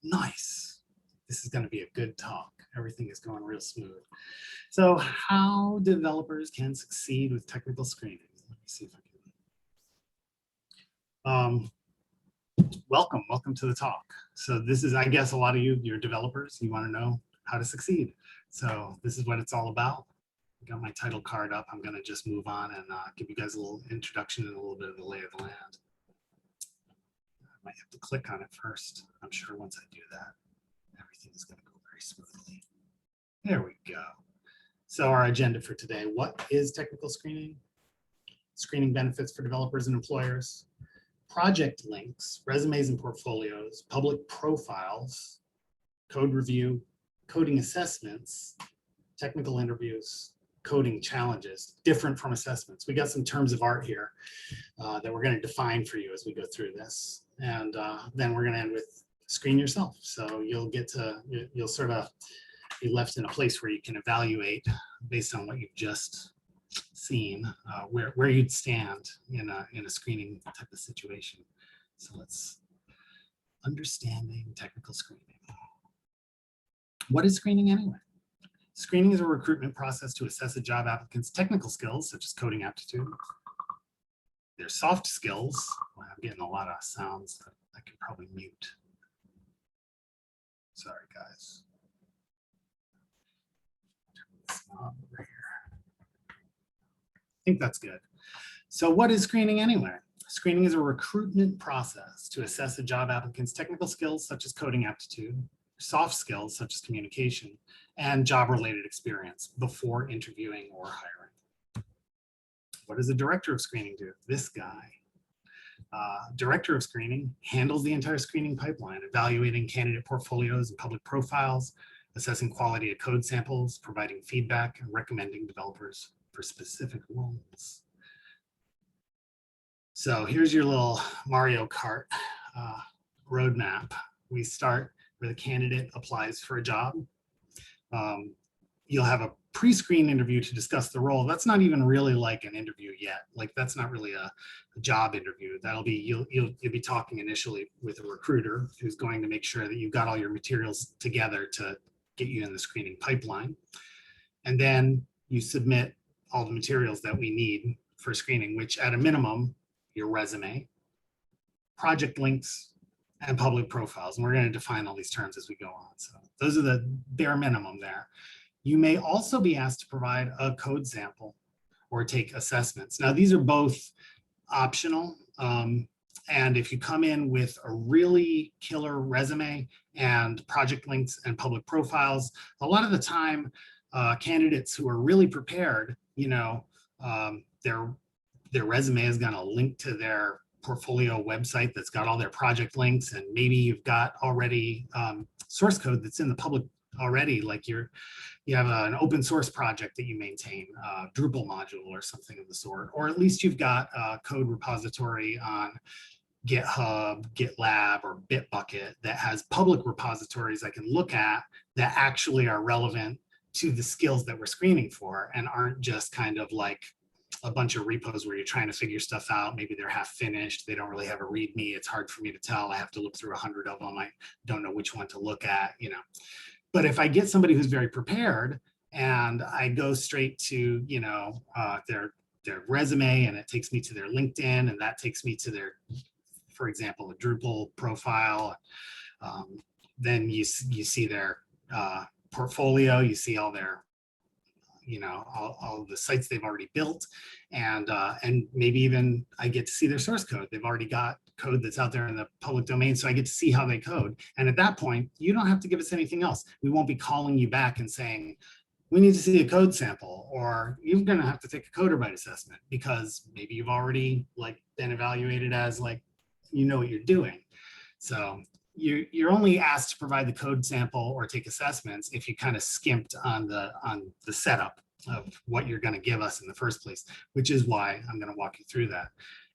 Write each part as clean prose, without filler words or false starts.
Nice. This is going to be a good talk. Everything is going real smooth. So how developers can succeed with technical screening. Let me see if I can. Welcome to the talk. So this is, I guess, a lot of you're developers. You want to know how to succeed. So this is what it's all about. I got my title card up. I'm going to just move on and give you guys a little introduction and a little bit of the lay of the land. I might have to click on it first. I'm sure once I do that, everything is going to go very smoothly. There we go. So our agenda for today, what is technical screening? Screening benefits for developers and employers, project links, resumes and portfolios, public profiles, code review, coding assessments, technical interviews, coding challenges, different from assessments. We got some terms of art here that we're going to define for you as we go through this. And then we're going to end with screen yourself. So you'll get to, you'll sort of be left in a place where you can evaluate based on what you've just seen, where you'd stand in a screening type of situation. So let's understanding technical screening. What is screening anyway? Screening is a recruitment process to assess a job applicant's technical skills, such as coding aptitude, their soft skills. Well, I'm getting a lot of sounds that I can probably mute. Sorry, guys. Over here. I think that's good. So what is screening anyway? Screening is a recruitment process to assess a job applicant's technical skills, such as coding aptitude, soft skills, such as communication, and job-related experience before interviewing or hiring. What does a director of screening do? This guy. Director of screening handles the entire screening pipeline, evaluating candidate portfolios and public profiles, assessing quality of code samples, providing feedback, and recommending developers for specific roles. So here's your little Mario Kart roadmap. We start where the candidate applies for a job. You'll have a pre-screen interview to discuss the role. That's not even really like an interview yet. Like that's not really a job interview. That'll be, you'll be talking initially with a recruiter who's going to make sure that you've got all your materials together to get you in the screening pipeline. And then you submit all the materials that we need for screening, which at a minimum, your resume, project links, and public profiles. And we're going to define all these terms as we go on. So those are the bare minimum there. You may also be asked to provide a code sample or take assessments. Now, these are both optional. And if you come in with a really killer resume and project links and public profiles, a lot of the time, candidates who are really prepared, you know, their resume is going to link to their portfolio website that's got all their project links, and maybe you've got already source code that's in the public already, like you have an open source project that you maintain, Drupal module or something of the sort, or at least you've got a code repository on GitHub, GitLab, or Bitbucket that has public repositories I can look at that actually are relevant to the skills that we're screening for and aren't just kind of like a bunch of repos where you're trying to figure stuff out. Maybe they're half finished. They don't really have a README. It's hard for me to tell. I have to look through 100 of them. I don't know which one to look at, you know. But if I get somebody who's very prepared and I go straight to, you know, their resume, and it takes me to their LinkedIn, and that takes me to their, for example, a Drupal profile, then you see their portfolio, you see all their, you know, all the sites they've already built, and maybe even I get to see their source code. They've already got code that's out there in the public domain, so I get to see how they code. And at that point, you don't have to give us anything else. We won't be calling you back and saying, we need to see a code sample, or you're going to have to take a coder bite assessment, because maybe you've already like been evaluated as like, you know what you're doing. So you're only asked to provide the code sample or take assessments if you kind of skimped on the setup of what you're going to give us in the first place, which is why I'm going to walk you through that.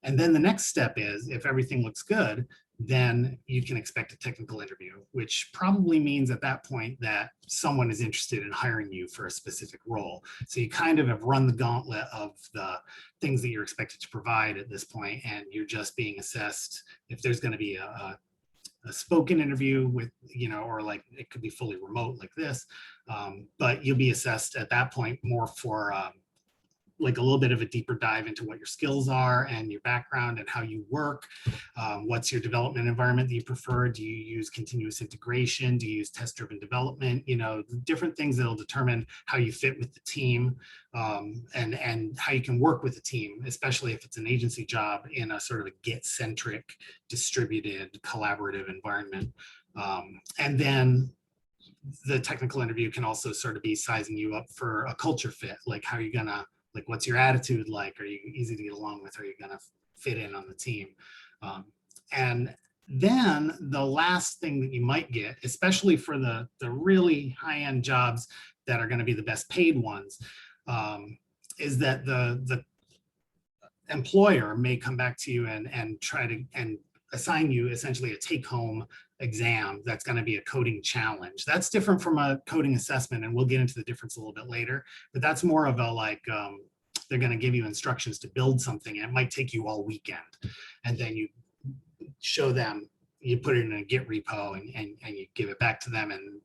And then the next step is, if everything looks good, then you can expect a technical interview, which probably means at that point that someone is interested in hiring you for a specific role. So you kind of have run the gauntlet of the things that you're expected to provide at this point, and you're just being assessed if there's going to be a a spoken interview with, or like it could be fully remote like this, but you'll be assessed at that point more for like a little bit of a deeper dive into what your skills are and your background and how you work. What's your development environment that you prefer? Do you use continuous integration? Do you use test-driven development? Different things that'll determine how you fit with the team, and how you can work with the team, especially if it's an agency job in a sort of a Git-centric, distributed, collaborative environment. And then the technical interview can also sort of be sizing you up for a culture fit, like how are you gonna, like, what's your attitude like? Are you easy to get along with? Are you going to fit in on the team? And then the last thing that you might get, especially for the really high-end jobs that are going to be the best paid ones, is that the employer may come back to you and try to assign you essentially a take-home exam that's going to be a coding challenge. That's different from a coding assessment, and we'll get into the difference a little bit later, but that's more of a like, they're going to give you instructions to build something, and it might take you all weekend, and then you show them, you put it in a Git repo, and you give it back to them, and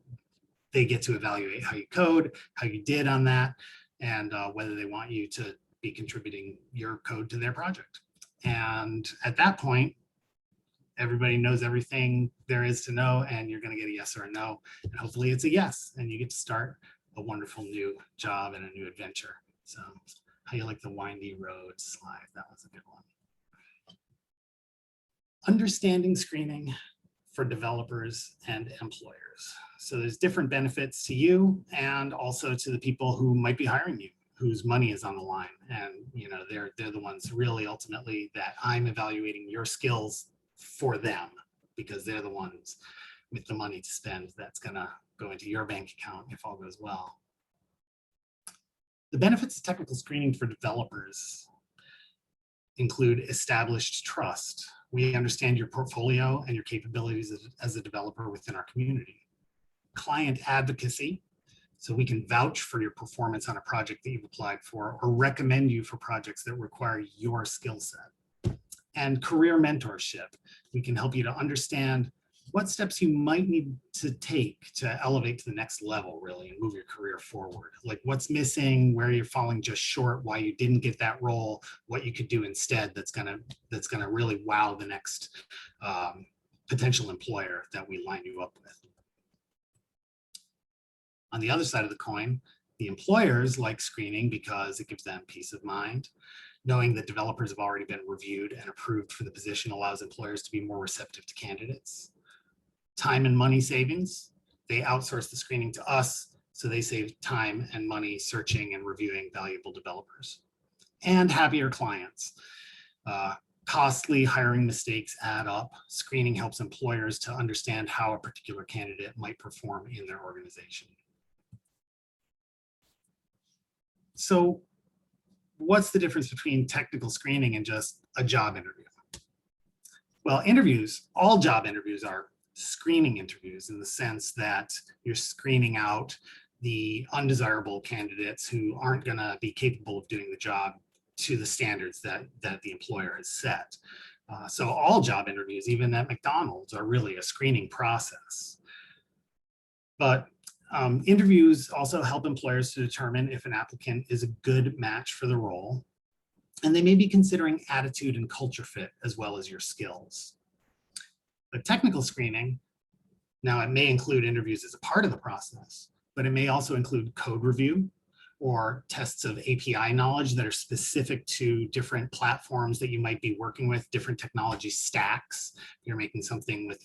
they get to evaluate how you code, how you did on that, and whether they want you to be contributing your code to their project. And at that point, everybody knows everything there is to know, and you're going to get a yes or a no. And hopefully it's a yes, and you get to start a wonderful new job and a new adventure. So how you like the windy road slide? That was a good one. Understanding screening for developers and employers. So there's different benefits to you and also to the people who might be hiring you, whose money is on the line. And they're the ones really ultimately that I'm evaluating your skills for them, because they're the ones with the money to spend that's gonna go into your bank account if all goes well. The benefits of technical screening for developers include established trust. We understand your portfolio and your capabilities as a developer within our community. Client advocacy, so we can vouch for your performance on a project that you've applied for or recommend you for projects that require your skill set. And career mentorship, we can help you to understand what steps you might need to take to elevate to the next level, really, and move your career forward. Like what's missing, where you're falling just short, why you didn't get that role, what you could do instead that's gonna really wow the next potential employer that we line you up with. On the other side of the coin, the employers like screening because it gives them peace of mind. Knowing that developers have already been reviewed and approved for the position allows employers to be more receptive to candidates. Time and money savings. They outsource the screening to us, so they save time and money searching and reviewing valuable developers. And happier clients. Costly hiring mistakes add up. Screening helps employers to understand how a particular candidate might perform in their organization. So what's the difference between technical screening and just a job interview? Well, interviews, all job interviews are screening interviews in the sense that you're screening out the undesirable candidates who aren't going to be capable of doing the job to the standards that the employer has set. So all job interviews, even at McDonald's, are really a screening process. But interviews also help employers to determine if an applicant is a good match for the role, and they may be considering attitude and culture fit as well as your skills. But technical screening, now it may include interviews as a part of the process, but it may also include code review or tests of API knowledge that are specific to different platforms that you might be working with, different technology stacks. If you're making something with,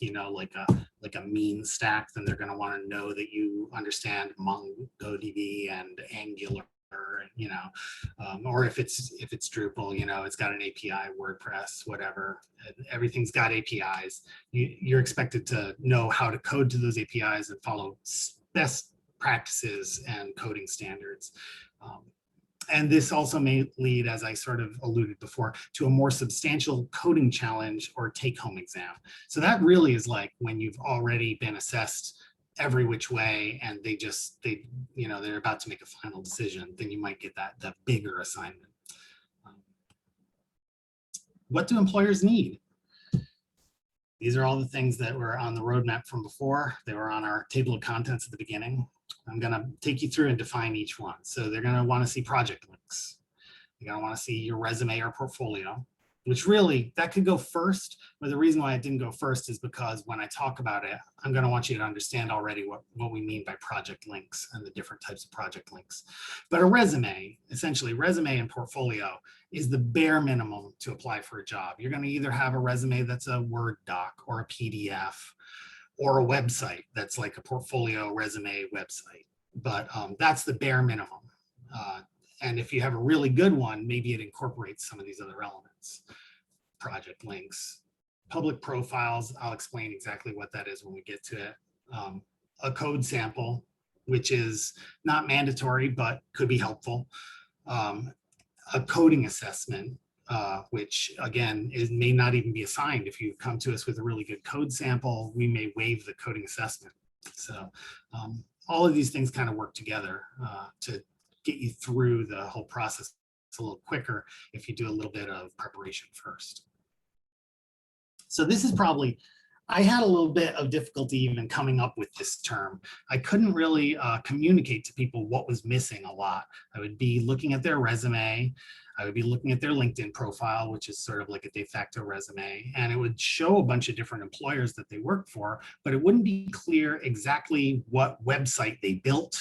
like a mean stack, then they're going to want to know that you understand MongoDB and Angular, or if it's Drupal, it's got an API, WordPress, whatever. Everything's got APIs. You're expected to know how to code to those APIs and follow best practices and coding standards. And this also may lead, as I sort of alluded before, to a more substantial coding challenge or take-home exam. So that really is like when you've already been assessed every which way and they're about to make a final decision, then you might get that bigger assignment. What do employers need? These are all the things that were on the roadmap from before. They were on our table of contents at the beginning. I'm going to take you through and define each one. So they're going to want to see project links. You're going to want to see your resume or portfolio, which really, that could go first. But the reason why it didn't go first is because when I talk about it, I'm going to want you to understand already what we mean by project links and the different types of project links. But a resume, essentially resume and portfolio, is the bare minimum to apply for a job. You're going to either have a resume that's a Word doc or a PDF or a website that's like a portfolio resume website. But that's the bare minimum. And if you have a really good one, maybe it incorporates some of these other elements. Project links, public profiles, I'll explain exactly what that is when we get to it. A code sample, which is not mandatory, but could be helpful. A coding assessment, which again may not even be assigned. If you come to us with a really good code sample, we may waive the coding assessment. So all of these things kind of work together to get you through the whole process. It's a little quicker if you do a little bit of preparation first. So this is probably, I had a little bit of difficulty even coming up with this term. I couldn't really communicate to people what was missing a lot. I would be looking at their resume. I would be looking at their LinkedIn profile, which is sort of like a de facto resume, and it would show a bunch of different employers that they work for, but it wouldn't be clear exactly what website they built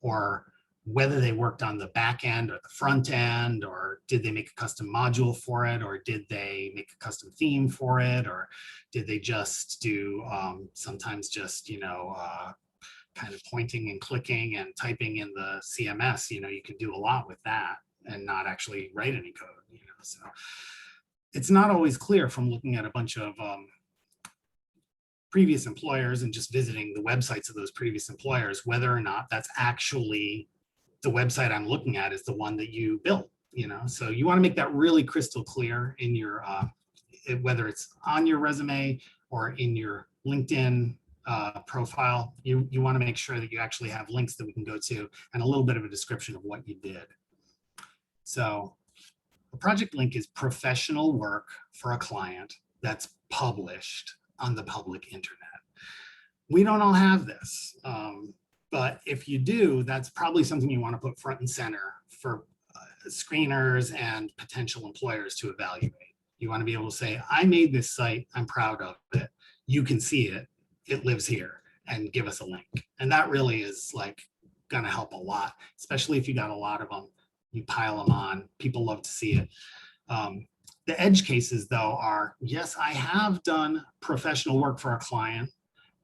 or whether they worked on the back end or the front end, or did they make a custom module for it, or did they make a custom theme for it, or did they just do sometimes just, kind of pointing and clicking and typing in the CMS. You can do a lot with that and not actually write any code. So it's not always clear from looking at a bunch of previous employers and just visiting the websites of those previous employers whether or not that's actually the website I'm looking at is the one that you built. So you want to make that really crystal clear in your whether it's on your resume or in your LinkedIn profile. You want to make sure that you actually have links that we can go to and a little bit of a description of what you did. So a project link is professional work for a client that's published on the public internet. We don't all have this. But if you do, that's probably something you want to put front and center for screeners and potential employers to evaluate. You want to be able to say, I made this site, I'm proud of it, you can see it, it lives here, and give us a link. And that really is like going to help a lot, especially if you got a lot of them, you pile them on, people love to see it. The edge cases though are, yes, I have done professional work for a client,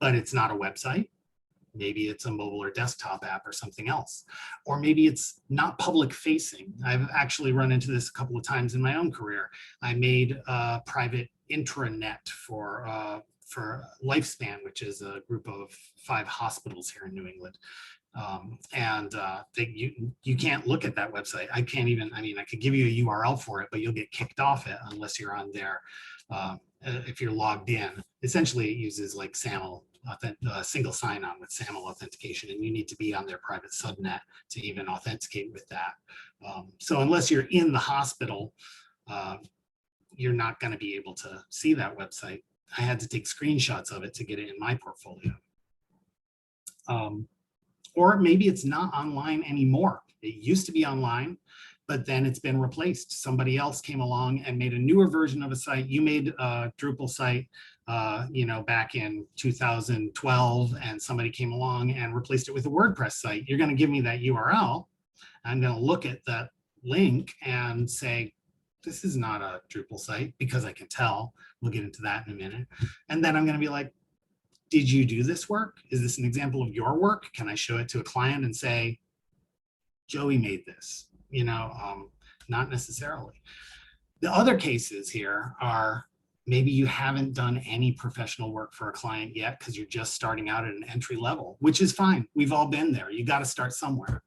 but it's not a website. Maybe it's a mobile or desktop app or something else. Or maybe it's not public facing. I've actually run into this a couple of times in my own career. I made a private intranet for Lifespan, which is a group of 5 hospitals here in New England. You can't look at that website. I can't even, I could give you a URL for it, but you'll get kicked off it unless you're on there. If you're logged in, essentially it uses like SAML, single sign-on with SAML authentication, and you need to be on their private subnet to even authenticate with that. So unless you're in the hospital, you're not going to be able to see that website. I had to take screenshots of it to get it in my portfolio. Or maybe it's not online anymore. It used to be online, but then it's been replaced. Somebody else came along and made a newer version of a site. You made a Drupal site, back in 2012, and somebody came along and replaced it with a WordPress site. You're going to give me that URL. I'm going to look at that link and say, this is not a Drupal site, because I can tell. We'll get into that in a minute. And then I'm going to be like, did you do this work? Is this an example of your work? Can I show it to a client and say, Joey made this? Not necessarily. The other cases here are maybe you haven't done any professional work for a client yet because you're just starting out at an entry level, which is fine. We've all been there. You got to start somewhere.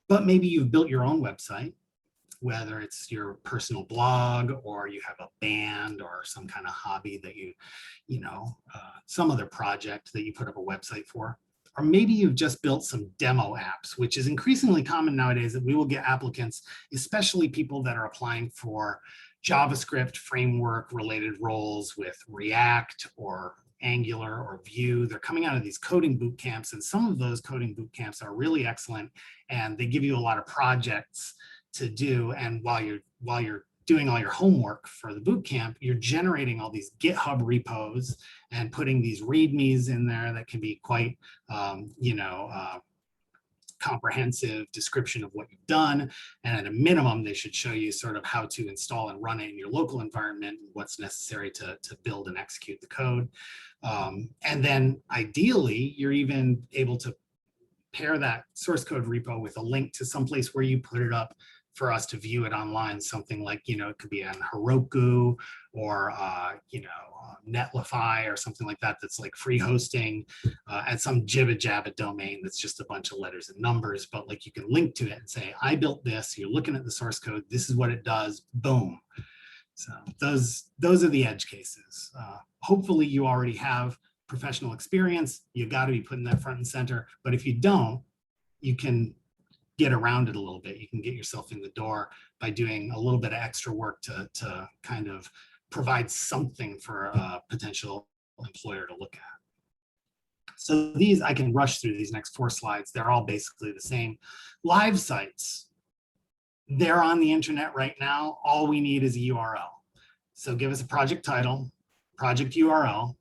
But maybe you've built your own website, whether it's your personal blog or you have a band or some kind of hobby that some other project that you put up a website for. Or maybe you've just built some demo apps, which is increasingly common nowadays, that we will get applicants, especially people that are applying for JavaScript framework related roles with React or Angular or Vue. They're coming out of these coding boot camps, and some of those coding boot camps are really excellent, and they give you a lot of projects to do. And while you're doing all your homework for the boot camp, you're generating all these GitHub repos and putting these READMEs in there that can be quite, comprehensive description of what you've done. And at a minimum, they should show you sort of how to install and run it in your local environment, what's necessary to build and execute the code. And then ideally, you're even able to pair that source code repo with a link to someplace where you put it up for us to view it online, something like, it could be on Heroku or, Netlify or something like that, that's like free hosting at some jibba jabba domain that's just a bunch of letters and numbers, but like you can link to it and say, I built this, you're looking at the source code, this is what it does, boom. So those are the edge cases. Hopefully you already have professional experience. You got to be putting that front and center, but if you don't, you can get around it a little bit. You can get yourself in the door by doing a little bit of extra work to kind of provide something for a potential employer to look at. So these, I can rush through these next 4 slides. They're all basically the same. Live sites, they're on the internet right now. All we need is a URL. So give us a project title, project URL,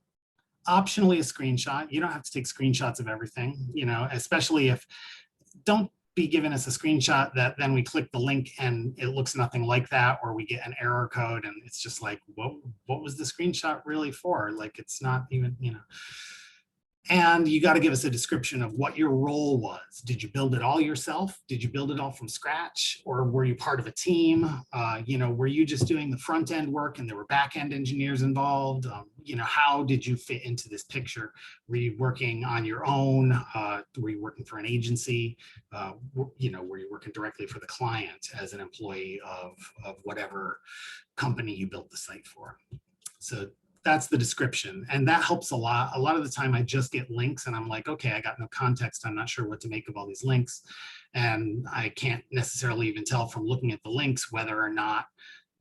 optionally a screenshot. You don't have to take screenshots of everything, especially if, don't be giving us a screenshot that then we click the link and it looks nothing like that, or we get an error code and it's just like, what was the screenshot really for? Like, it's not even, And you got to give us a description of what your role was. Did you build it all yourself? Did you build it all from scratch? Or were you part of a team? Were you just doing the front end work and there were back end engineers involved? How did you fit into this picture? Were you working on your own? Were you working for an agency? Were you working directly for the client as an employee of whatever company you built the site for? So that's the description, and that helps a lot. A lot of the time I just get links and I'm like, okay, I got no context. I'm not sure what to make of all these links. And I can't necessarily even tell from looking at the links whether or not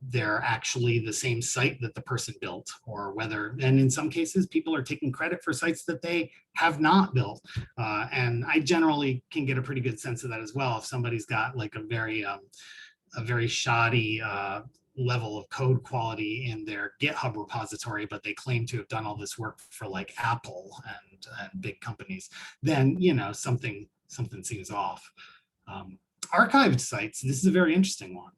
they're actually the same site that the person built, or whether, and in some cases, people are taking credit for sites that they have not built. And I generally can get a pretty good sense of that as well. If somebody's got like a very shoddy level of code quality in their GitHub repository, but they claim to have done all this work for like Apple and big companies, then something seems off. Archived sites, this is a very interesting one.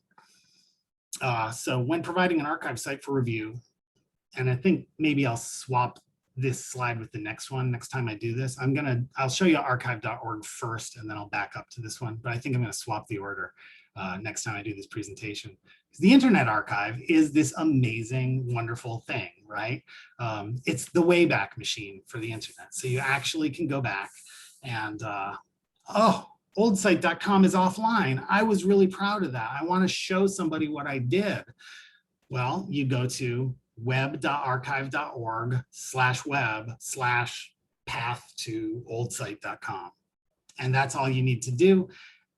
So when providing an archive site for review, and I think maybe I'll swap this slide with the next one next time I do this. I'll show you archive.org first, and then I'll back up to this one, but I think I'm going to swap the order next time I do this presentation. The Internet Archive is this amazing, wonderful thing, right? It's the Wayback Machine for the internet. So you actually can go back and, oldsite.com is offline. I was really proud of that. I want to show somebody what I did. Well, you go to web.archive.org/web/path to oldsite.com. And that's all you need to do.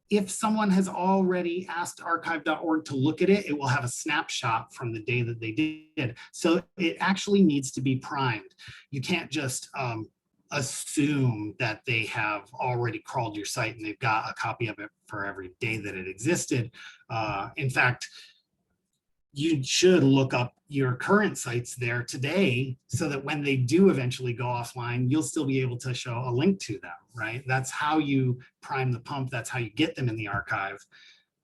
If someone has already asked archive.org to look at it, it will have a snapshot from the day that they did. So it actually needs to be primed. You can't just assume that they have already crawled your site and they've got a copy of it for every day that it existed. In fact, you should look up your current sites there today so that when they do eventually go offline, you'll still be able to show a link to them, right? That's how you prime the pump. That's how you get them in the archive.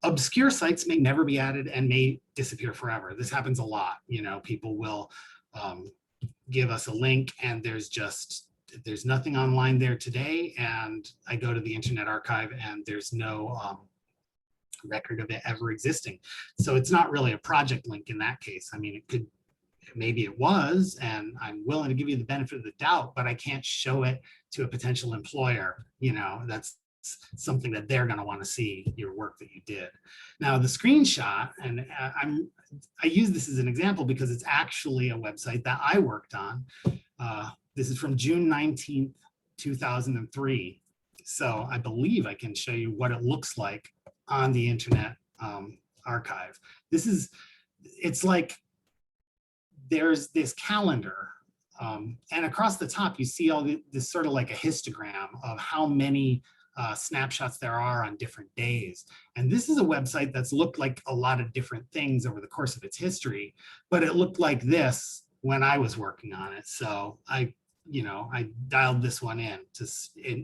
Obscure sites may never be added and may disappear forever. This happens a lot. People will give us a link and there's nothing online there today. And I go to the Internet Archive and there's no record of it ever existing. So it's not really a project link in that case. I mean, maybe it was, and I'm willing to give you the benefit of the doubt, but I can't show it to a potential employer. That's something that they're going to want to see your work that you did. Now the screenshot, and I use this as an example because it's actually a website that I worked on. This is from June 19th, 2003. So I believe I can show you what it looks like on the Internet Archive. This is it's like there's this calendar, and across the top you see all this sort of like a histogram of how many snapshots there are on different days. And this is a website that's looked like a lot of different things over the course of its history, but it looked like this when I was working on it. So I dialed this one in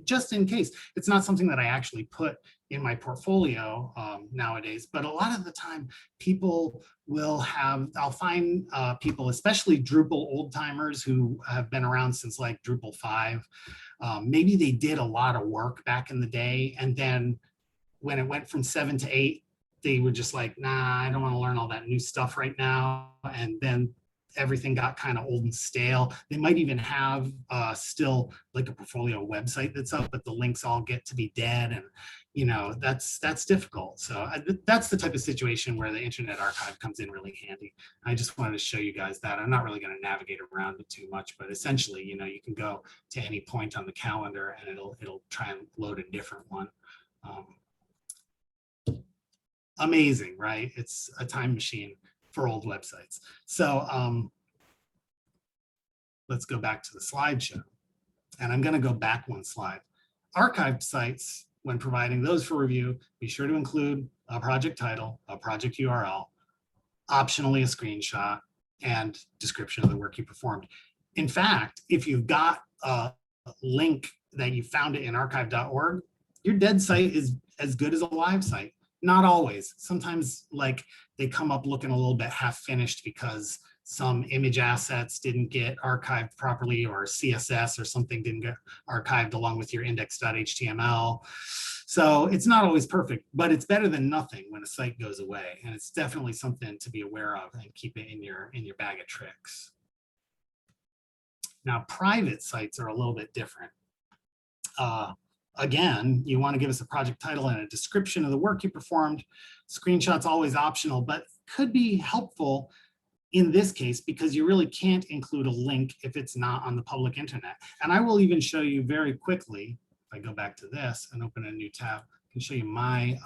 just in case. It's not something that I actually put in my portfolio nowadays, but a lot of the time people will have, I'll find people, especially Drupal old timers who have been around since like Drupal 5. Maybe they did a lot of work back in the day, and then when it went from 7 to 8, they were just like, nah, I don't want to learn all that new stuff right now. And then everything got kind of old and stale. They might even have still like a portfolio website that's up, but the links all get to be dead, and that's difficult. So that's the type of situation where the Internet Archive comes in really handy. I just wanted to show you guys that. I'm not really going to navigate around it too much, but essentially, you can go to any point on the calendar and it'll try and load a different one. Amazing, right? It's a time machine for old websites. So let's go back to the slideshow. And I'm going to go back one slide. Archived sites, when providing those for review, be sure to include a project title, a project URL, optionally a screenshot, and description of the work you performed. In fact, if you've got a link that you found it in archive.org, your dead site is as good as a live site. Not always. Sometimes like they come up looking a little bit half finished because some image assets didn't get archived properly, or CSS or something didn't get archived along with your index.html. So it's not always perfect, but it's better than nothing when a site goes away. And it's definitely something to be aware of and keep it in your bag of tricks. Now, private sites are a little bit different. Again, you want to give us a project title and a description of the work you performed. Screenshots always optional, but could be helpful in this case because you really can't include a link if it's not on the public internet. And I will even show you very quickly, if I go back to this and open a new tab, I can show you my,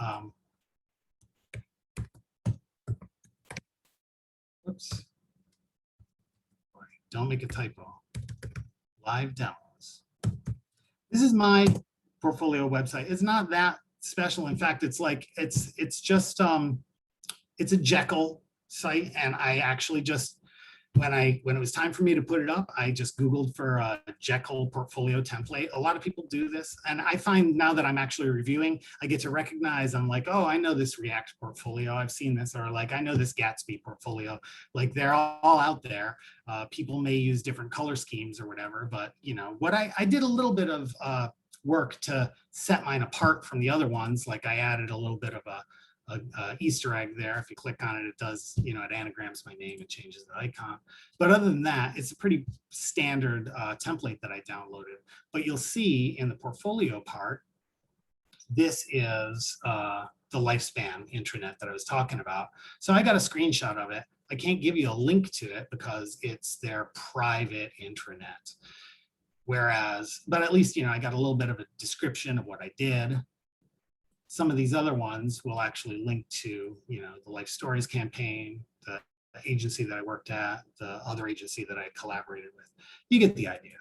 whoops, don't make a typo, live demos. This is my portfolio website. It's not that special. In fact, it's like, it's just, it's a Jekyll site. And I actually just, when it was time for me to put it up, I just Googled for a Jekyll portfolio template. A lot of people do this. And I find now that I'm actually reviewing, I get to recognize, I'm like, oh, I know this React portfolio. I've seen this, or like, I know this Gatsby portfolio. Like they're all out there. People may use different color schemes or whatever, but what I did a little bit of work to set mine apart from the other ones. Like I added a little bit of a Easter egg there. If you click on it, it does, it anagrams my name, it changes the icon. But other than that, it's a pretty standard template that I downloaded. But you'll see in the portfolio part, this is the lifespan intranet that I was talking about. So I got a screenshot of it. I can't give you a link to it because it's their private intranet. Whereas, but at least, I got a little bit of a description of what I did. Some of these other ones will actually link to, the Life Stories campaign, the agency that I worked at, the other agency that I collaborated with. You get the idea.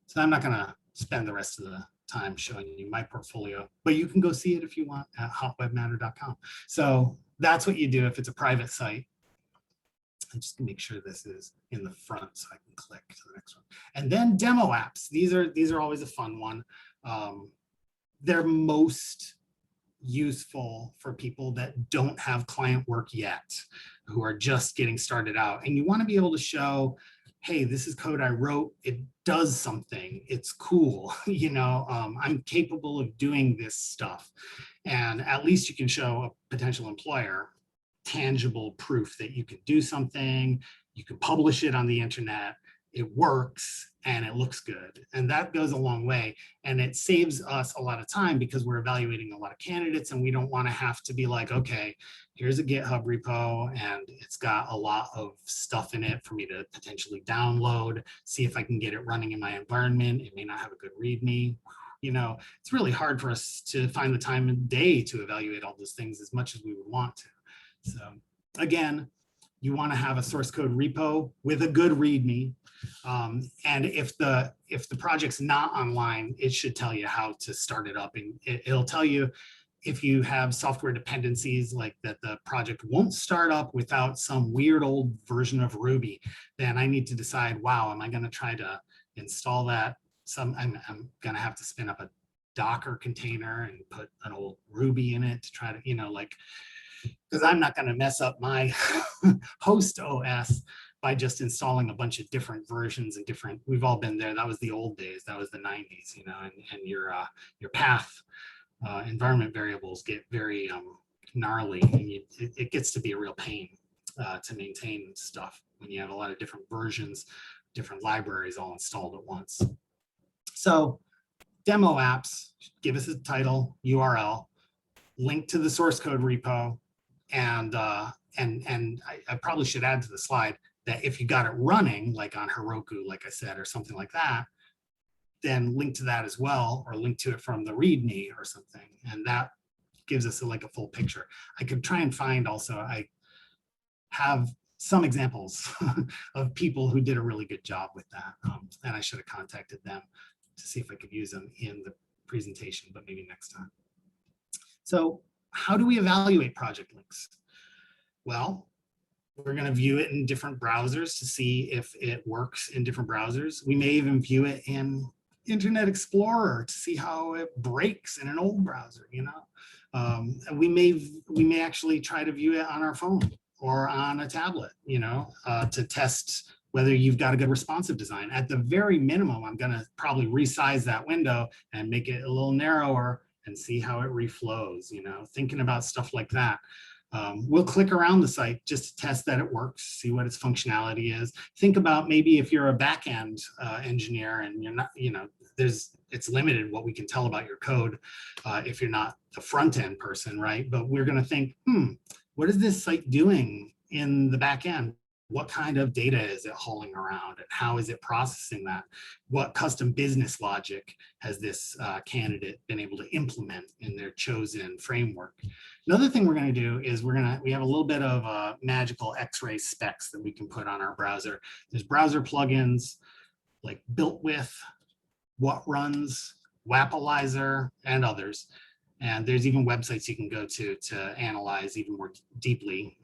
So I'm not going to spend the rest of the time showing you my portfolio, but you can go see it if you want at hotwebmatter.com. So that's what you do if it's a private site. And just to make sure this is in the front so I can click to the next one. And then demo apps. These are always a fun one. They're most useful for people that don't have client work yet, who are just getting started out. And you want to be able to show, hey, this is code I wrote. It does something. It's cool. I'm capable of doing this stuff. And at least you can show a potential employer tangible proof that you can do something, you can publish it on the internet, it works, and it looks good. And that goes a long way. And it saves us a lot of time because we're evaluating a lot of candidates and we don't want to have to be like, okay, here's a GitHub repo and it's got a lot of stuff in it for me to potentially download, see if I can get it running in my environment. It may not have a good README. It's really hard for us to find the time of day to evaluate all those things as much as we would want to. So again, You want to have a source code repo with a good README. And if the project's not online, it should tell you how to start it up. And it'll tell you if you have software dependencies, like that the project won't start up without some weird old version of Ruby, then I need to decide, wow, am I going to try to install that? I'm going to have to spin up a Docker container and put an old Ruby in it to try to, like, because I'm not going to mess up my host OS by just installing a bunch of different versions and different, we've all been there. That was the old days. That was the 90s, and your path environment variables get very gnarly, and it gets to be a real pain to maintain stuff when you have a lot of different versions, different libraries all installed at once. So demo apps, give us a title, URL, link to the source code repo, and I probably should add to the slide that if you got it running, like on Heroku, like I said, or something like that, then link to that as well, or link to it from the README or something. And that gives us like a full picture. I could try and find also, I have some examples of people who did a really good job with that. And I should have contacted them to see if I could use them in the presentation, but maybe next time. So how do we evaluate project links? Well, we're going to view it in different browsers to see if it works in different browsers. We may even view it in Internet Explorer to see how it breaks in an old browser, and we may actually try to view it on our phone or on a tablet, to test whether you've got a good responsive design. At the very minimum, I'm going to probably resize that window and make it a little narrower and see how it reflows, thinking about stuff like that. We'll click around the site just to test that it works, see what its functionality is. Think about maybe if you're a back-end engineer and you're not, it's limited what we can tell about your code if you're not the front-end person, right? But we're going to think, what is this site doing in the back end? What kind of data is it hauling around, and how is it processing that? What custom business logic has this candidate been able to implement in their chosen framework? Another thing we're going to do is we have a little bit of magical X-ray specs that we can put on our browser. There's browser plugins like Built With, What Runs, Wapalizer, and others. And there's even websites you can go to analyze even more deeply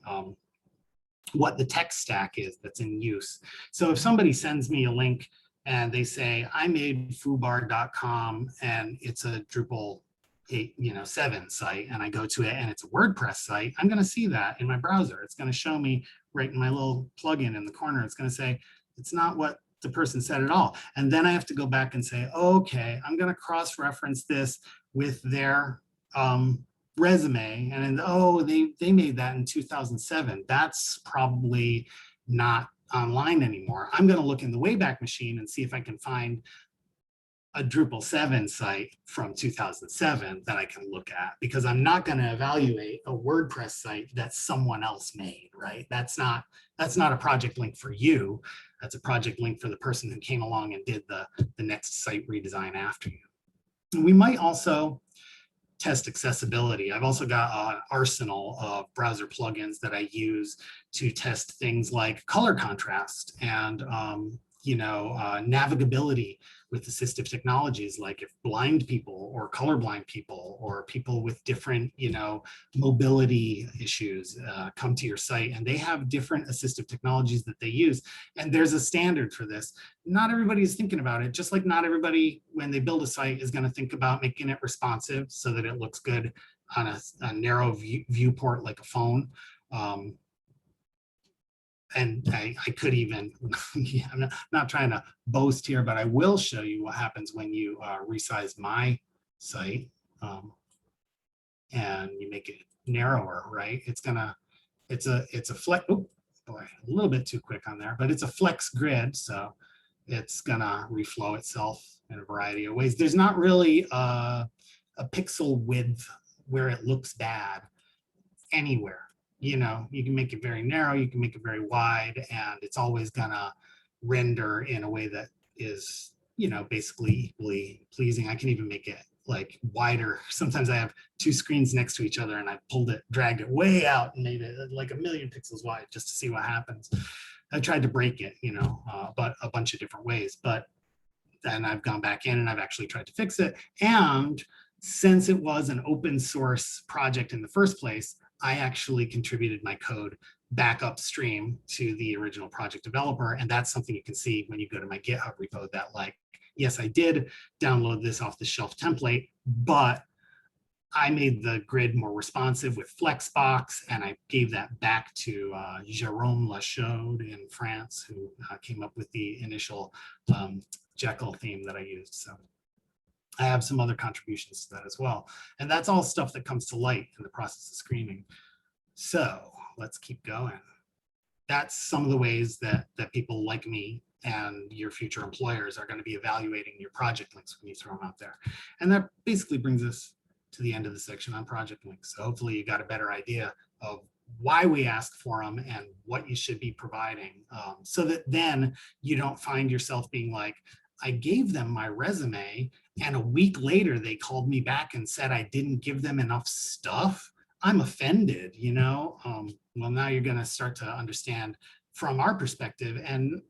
what the tech stack is that's in use. So if somebody sends me a link and they say, I made foobar.com and it's a Drupal 7 site, and I go to it and it's a WordPress site, I'm going to see that in my browser. It's going to show me right in my little plugin in the corner. It's going to say, it's not what the person said at all. And then I have to go back and say, okay, I'm going to cross-reference this with their resume, and they made that in 2007. That's probably not online anymore. I'm going to look in the Wayback Machine and see if I can find a Drupal 7 site from 2007 that I can look at, because I'm not going to evaluate a WordPress site that someone else made, right? That's not a project link for you. That's a project link for the person who came along and did the next site redesign after you. And we might also test accessibility. I've also got an arsenal of browser plugins that I use to test things like color contrast and navigability with assistive technologies, like if blind people or colorblind people or people with different mobility issues come to your site, and they have different assistive technologies that they use, and there's a standard for this. Not everybody is thinking about it, just like not everybody when they build a site is going to think about making it responsive so that it looks good on a narrow viewport like a phone. And I could even, I'm not trying to boast here, but I will show you what happens when you resize my site and you make it narrower, right? It's a flex, oh boy, a little bit too quick on there, but it's a flex grid. So it's gonna reflow itself in a variety of ways. There's not really a pixel width where it looks bad anywhere. You can make it very narrow, you can make it very wide, and it's always gonna render in a way that is you know, basically equally pleasing. I can even make it like wider. Sometimes I have two screens next to each other and I pulled it, dragged it way out and made it like 1,000,000 pixels wide just to see what happens. I tried to break it, you know, but a bunch of different ways. But then I've gone back in and I've actually tried to fix it. And since it was an open source project in the first place, I actually contributed my code back upstream to the original project developer. And that's something you can see when you go to my GitHub repo, that like, yes, I did download this off the shelf template, but I made the grid more responsive with Flexbox, and I gave that back to Jérôme Lachaude in France, who came up with the initial Jekyll theme that I used. So I have some other contributions to that as well. And that's all stuff that comes to light in the process of screening. So let's keep going. That's some of the ways that people like me and your future employers are going to be evaluating your project links when you throw them out there. And that basically brings us to the end of the section on project links. So hopefully you got a better idea of why we ask for them and what you should be providing, so that then you don't find yourself being like, I gave them my resume and a week later they called me back and said I didn't give them enough stuff. I'm offended, you know. Well, now you're going to start to understand from our perspective, and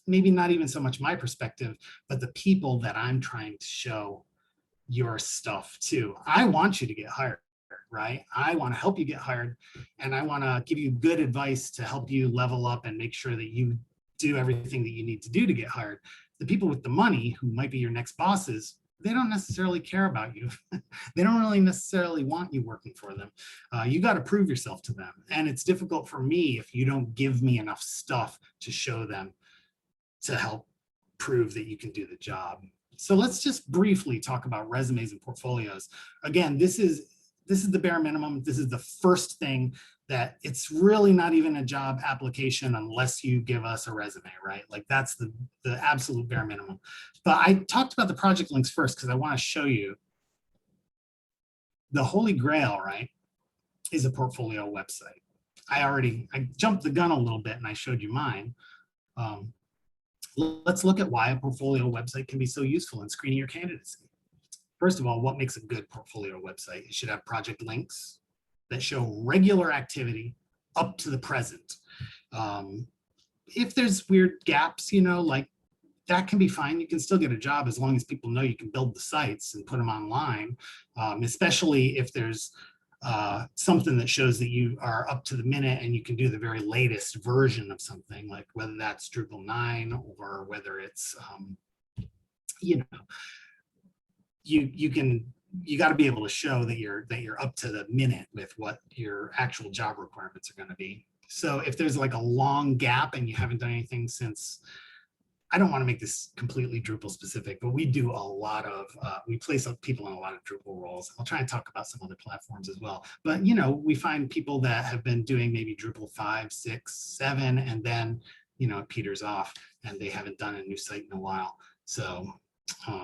maybe not even so much my perspective, but the people that I'm trying to show your stuff to. I want you to get hired, right? I want to help you get hired, and I want to give you good advice to help you level up and make sure that you do everything that you need to do to get hired. The people with the money who might be your next bosses, they don't necessarily care about you. They don't really necessarily want you working for them. You got to prove yourself to them. And it's difficult for me if you don't give me enough stuff to show them to help prove that you can do the job. So let's just briefly talk about resumes and portfolios. Again, this is the bare minimum. This is the first thing that it's really not even a job application unless you give us a resume, right? Like that's the absolute bare minimum. But I talked about the project links first because I want to show you the holy grail, right, is a portfolio website. I jumped the gun a little bit and I showed you mine. Let's look at why a portfolio website can be so useful in screening your candidacy. First of all, what makes a good portfolio website? It should have project links that show regular activity up to the present. If there's weird gaps, you know, like that can be fine. You can still get a job as long as people know you can build the sites and put them online, especially if there's something that shows that you are up to the minute and you can do the very latest version of something, like whether that's Drupal 9 or whether it's, you know, you got to be able to show that you're up to the minute with what your actual job requirements are going to be. So if there's like a long gap and you haven't done anything since, I don't want to make this completely Drupal specific, but we do a lot of, we place people in a lot of Drupal roles. I'll try and talk about some other platforms as well. But, you know, we find people that have been doing maybe Drupal 5, 6, 7, and then, you know, it peters off and they haven't done a new site in a while. So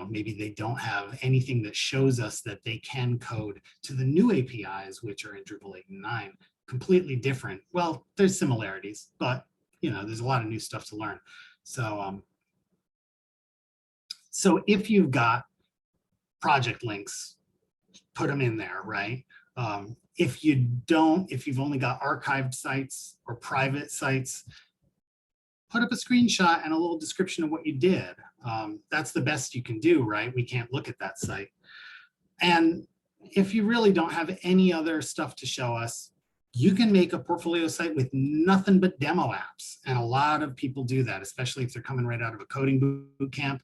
maybe they don't have anything that shows us that they can code to the new APIs, which are in Drupal 8 and 9, completely different. Well, there's similarities, but, you know, there's a lot of new stuff to learn. So if you've got project links, put them in there, right? If you don't, if you've only got archived sites or private sites, put up a screenshot and a little description of what you did. That's the best you can do, right? We can't look at that site. And if you really don't have any other stuff to show us, you can make a portfolio site with nothing but demo apps. And a lot of people do that, especially if they're coming right out of a coding boot camp.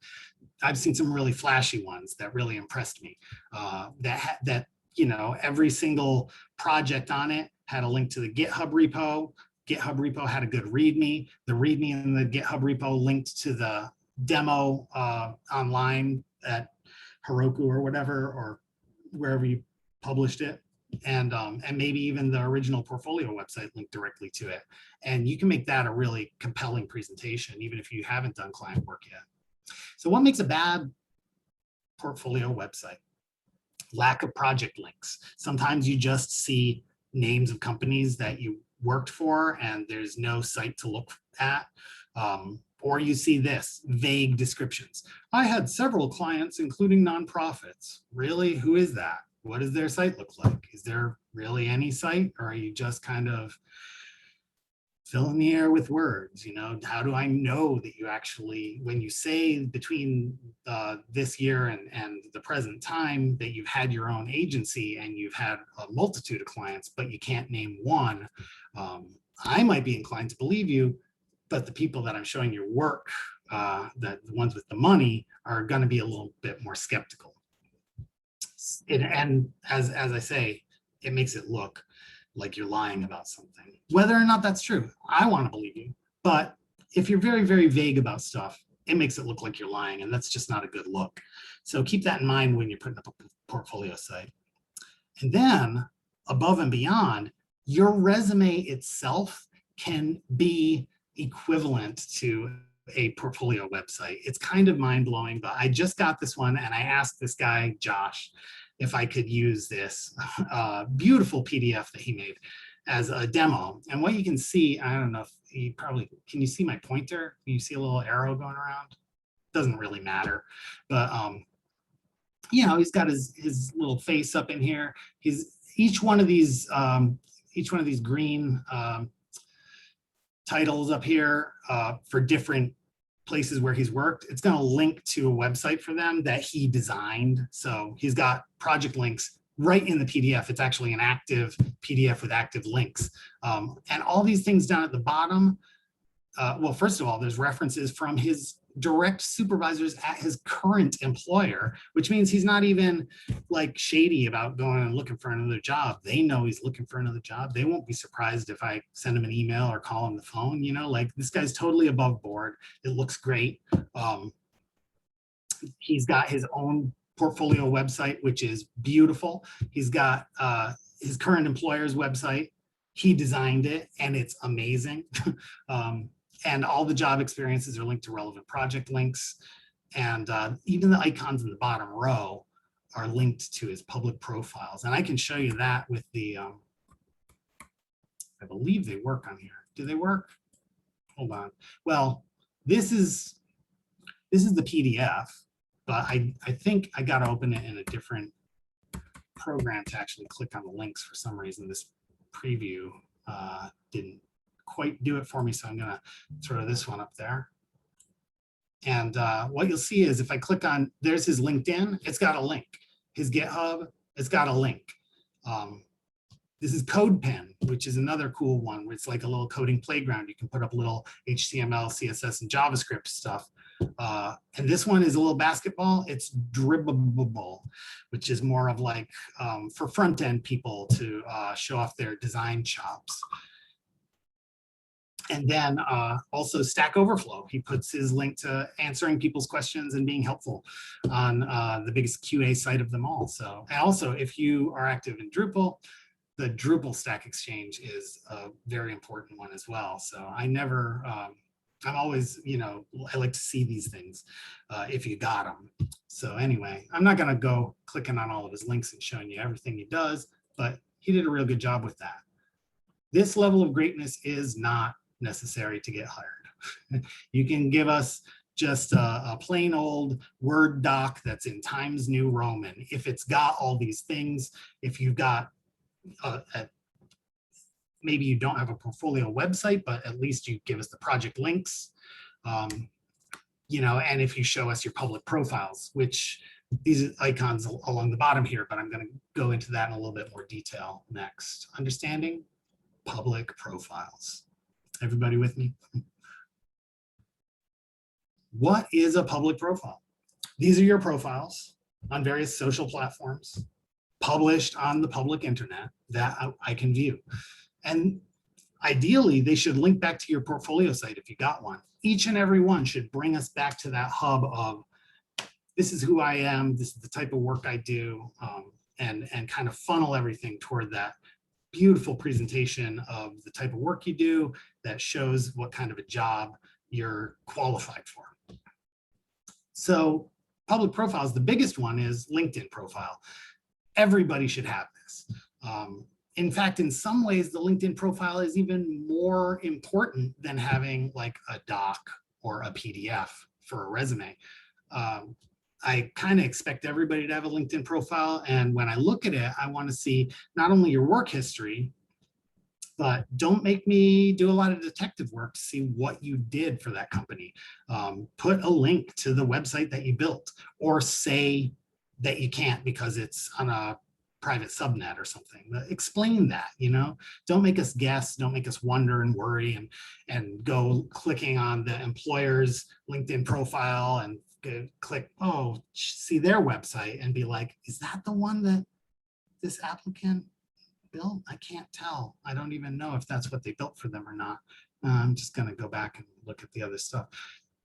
I've seen some really flashy ones that really impressed me. That you know, every single project on it had a link to the GitHub repo. GitHub repo had a good README. The README in the GitHub repo linked to the demo online at Heroku or whatever, or wherever you published it. And maybe even the original portfolio website linked directly to it. And you can make that a really compelling presentation, even if you haven't done client work yet. So what makes a bad portfolio website? Lack of project links. Sometimes you just see names of companies that you worked for and there's no site to look at. Or you see this, vague descriptions. I had several clients, including nonprofits. Really? Who is that? What does their site look like? Is there really any site, or are you just kind of filling the air with words? You know, how do I know that you actually, when you say between this year and the present time that you've had your own agency and you've had a multitude of clients, but you can't name one, I might be inclined to believe you, but the people that I'm showing your work, the ones with the money, are going to be a little bit more skeptical. And as I say, it makes it look like you're lying about something. Whether or not that's true, I want to believe you. But if you're very, very vague about stuff, it makes it look like you're lying, and that's just not a good look. So keep that in mind when you're putting up a portfolio site. And then above and beyond, your resume itself can be equivalent to a portfolio website. It's kind of mind-blowing, but I just got this one and I asked this guy, Josh, if I could use this beautiful PDF that he made as a demo. And what you can see, I don't know if you probably, can you see my pointer? Can you see a little arrow going around? Doesn't really matter, but you know, he's got his little face up in here. Each one of these green titles up here for different places where he's worked, it's going to link to a website for them that he designed. So he's got project links right in the PDF. It's actually an active PDF with active links. And all these things down at the bottom, well, first of all, there's references from his direct supervisors at his current employer, which means he's not even like shady about going and looking for another job. They know he's looking for another job. They won't be surprised if I send him an email or call him the phone, you know, like this guy's totally above board. It looks great. He's got his own portfolio website, which is beautiful. He's got his current employer's website. He designed it and it's amazing. And all the job experiences are linked to relevant project links. And even the icons in the bottom row are linked to his public profiles. And I can show you that with the, I believe they work on here. Do they work? Hold on. Well, this is the PDF, but I think I got to open it in a different program to actually click on the links. For some reason, this preview didn't quite do it for me, so I'm going to throw this one up there. And what you'll see is if I click on, there's his LinkedIn, it's got a link. His GitHub, it's got a link. This is Codepen, which is another cool one where it's like a little coding playground. You can put up little HTML, CSS, and JavaScript stuff. And this one is a little basketball. It's Dribbable, which is more of like for front-end people to show off their design chops. And then also Stack Overflow. He puts his link to answering people's questions and being helpful on the biggest QA site of them all. So, and also if you are active in Drupal, the Drupal Stack Exchange is a very important one as well. So I never, I'm always, you know, I like to see these things if you got them. So anyway, I'm not gonna go clicking on all of his links and showing you everything he does, but he did a real good job with that. This level of greatness is not necessary to get hired. You can give us just a plain old Word doc that's in Times New Roman. If it's got all these things, if you've got, maybe you don't have a portfolio website, but at least you give us the project links, you know, and if you show us your public profiles, which these icons along the bottom here, but I'm going to go into that in a little bit more detail next. Understanding public profiles. Everybody with me? What is a public profile? These are your profiles on various social platforms, published on the public internet that I can view. And ideally, they should link back to your portfolio site if you got one. Each and every one should bring us back to that hub of, this is who I am, this is the type of work I do, and kind of funnel everything toward that beautiful presentation of the type of work you do that shows what kind of a job you're qualified for. So public profiles, the biggest one is LinkedIn profile. Everybody should have this. In fact, in some ways, the LinkedIn profile is even more important than having like a doc or a PDF for a resume. I kind of expect everybody to have a LinkedIn profile. And when I look at it, I want to see not only your work history, but don't make me do a lot of detective work to see what you did for that company. Put a link to the website that you built, or say that you can't because it's on a private subnet or something. Explain that, don't make us guess, don't make us wonder and worry and go clicking on the employer's LinkedIn profile and click, oh, see their website and be like, is that the one that this applicant built? I can't tell. I don't even know if that's what they built for them or not. I'm just going to go back and look at the other stuff.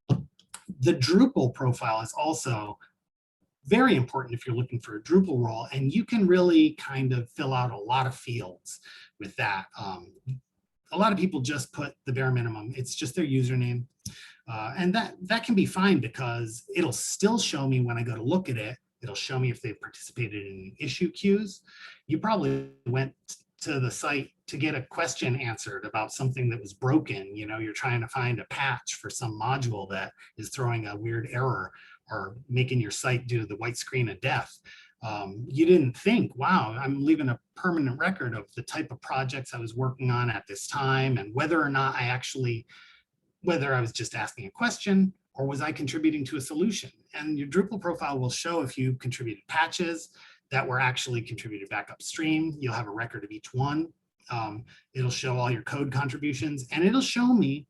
The Drupal profile is also very important if you're looking for a Drupal role, and you can really kind of fill out a lot of fields with that. A lot of people just put the bare minimum. It's just their username. And that can be fine because it'll still show me when I go to look at it. It'll show me if they've participated in issue queues. You probably went to the site to get a question answered about something that was broken. You're trying to find a patch for some module that is throwing a weird error or making your site do the white screen of death. You didn't think, wow, I'm leaving a permanent record of the type of projects I was working on at this time and whether or not whether I was just asking a question or was I contributing to a solution. And your Drupal profile will show if you contributed patches that were actually contributed back upstream. You'll have a record of each one. It'll show all your code contributions, and it'll show me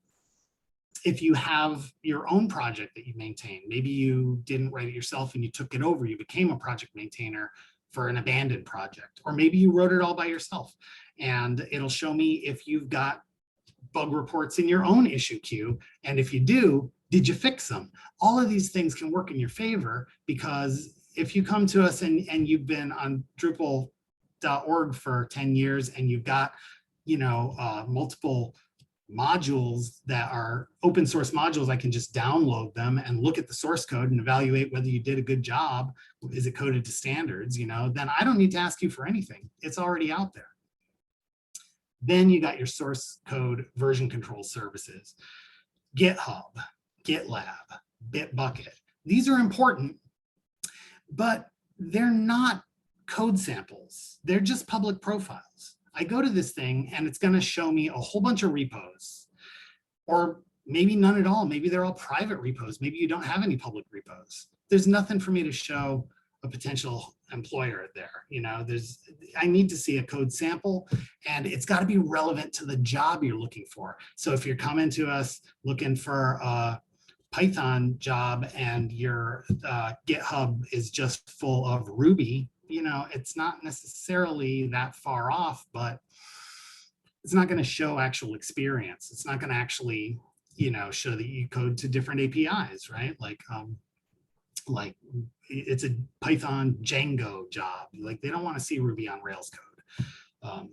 if you have your own project that you maintain. Maybe you didn't write it yourself and you took it over. You became a project maintainer for an abandoned project, or maybe you wrote it all by yourself. And it'll show me if you've got bug reports in your own issue queue. And if you do, did you fix them? All of these things can work in your favor, because if you come to us and you've been on Drupal.org for 10 years and you've got, multiple modules that are open source modules, I can just download them and look at the source code and evaluate whether you did a good job. Is it coded to standards? Then I don't need to ask you for anything. It's already out there. Then you got your source code version control services, GitHub, GitLab, Bitbucket. These are important, but they're not code samples. They're just public profiles. I go to this thing and it's going to show me a whole bunch of repos, or maybe none at all. Maybe they're all private repos. Maybe you don't have any public repos. There's nothing for me to show a potential employer there. I need to see a code sample, and it's got to be relevant to the job you're looking for. So if you're coming to us looking for a Python job and your GitHub is just full of Ruby, it's not necessarily that far off, but it's not going to show actual experience. It's not going to actually, show that you code to different APIs, right? Like it's a Python Django job. Like they don't want to see Ruby on Rails code.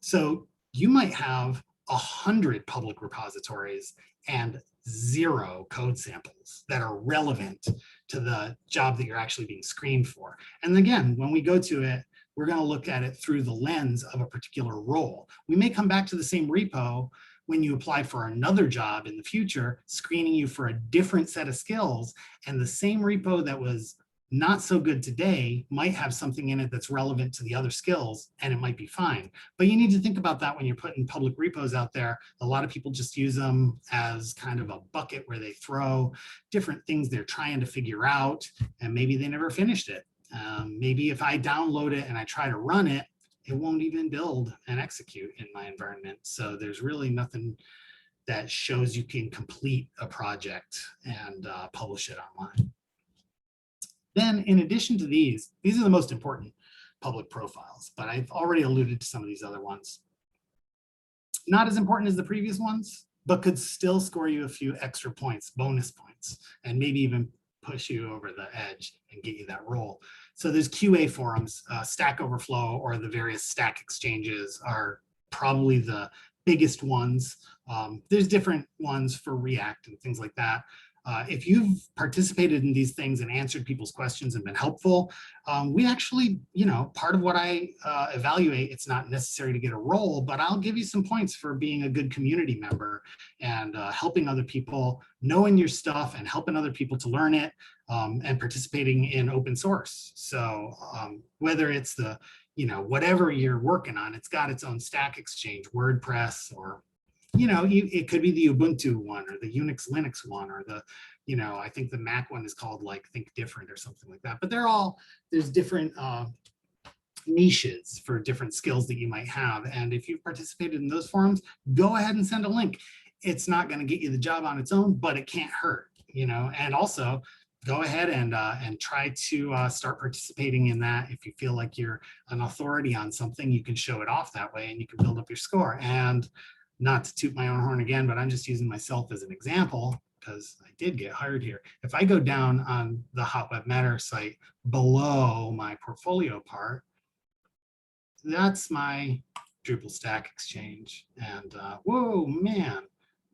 So you might have 100 public repositories and 0 code samples that are relevant to the job that you're actually being screened for. And again, when we go to it, we're going to look at it through the lens of a particular role. We may come back to the same repo when you apply for another job in the future, screening you for a different set of skills, and the same repo that was not so good today might have something in it that's relevant to the other skills, and it might be fine. But you need to think about that when you're putting public repos out there. A lot of people just use them as kind of a bucket where they throw different things they're trying to figure out, and maybe they never finished it. Maybe if I download it and I try to run it, it won't even build and execute in my environment. So there's really nothing that shows you can complete a project and publish it online. Then in addition to these are the most important public profiles, but I've already alluded to some of these other ones. Not as important as the previous ones, but could still score you a few extra points, bonus points, and maybe even push you over the edge and get you that role. So there's QA forums, Stack Overflow, or the various Stack exchanges are probably the biggest ones. There's different ones for React and things like that. If you've participated in these things and answered people's questions and been helpful, we actually, part of what I evaluate, it's not necessary to get a role, but I'll give you some points for being a good community member and helping other people, knowing your stuff and helping other people to learn it, and participating in open source. So whether it's the, whatever you're working on, it's got its own Stack Exchange, WordPress, or it could be the Ubuntu one or the Unix Linux one, or the, I think the Mac one is called like Think Different or something like that. But there's different niches for different skills that you might have. And if you've participated in those forums, go ahead and send a link. It's not going to get you the job on its own, but it can't hurt, and also go ahead and try to start participating in that. If you feel like you're an authority on something, you can show it off that way and you can build up your score. And not to toot my own horn again, but I'm just using myself as an example because I did get hired here. If I go down on the Hot Web Matter site below my portfolio part, that's my Drupal Stack Exchange. And whoa, man,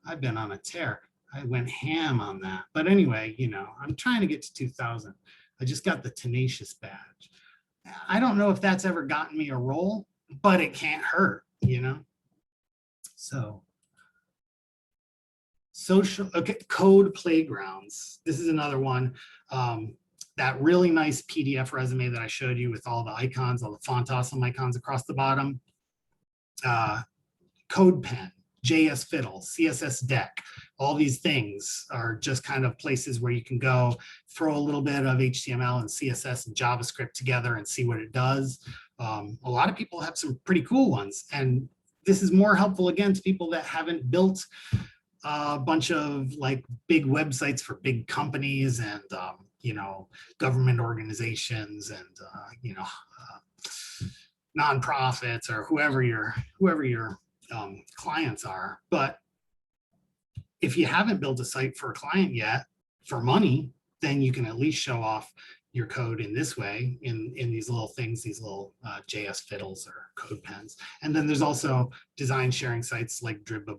I've been on a tear. I went ham on that. But anyway, I'm trying to get to 2000. I just got the Tenacious badge. I don't know if that's ever gotten me a role, but it can't hurt, So code playgrounds. This is another one. That really nice PDF resume that I showed you with all the icons, all the font awesome icons across the bottom. Codepen, JS Fiddle, CSS Deck, all these things are just kind of places where you can go throw a little bit of HTML and CSS and JavaScript together and see what it does. A lot of people have some pretty cool ones, and this is more helpful again to people that haven't built a bunch of like big websites for big companies and government organizations and nonprofits or whoever your clients are. But if you haven't built a site for a client yet for money, then you can at least show off your code in this way, in these little things, these little JS fiddles or code pens. And then there's also design sharing sites like Dribble.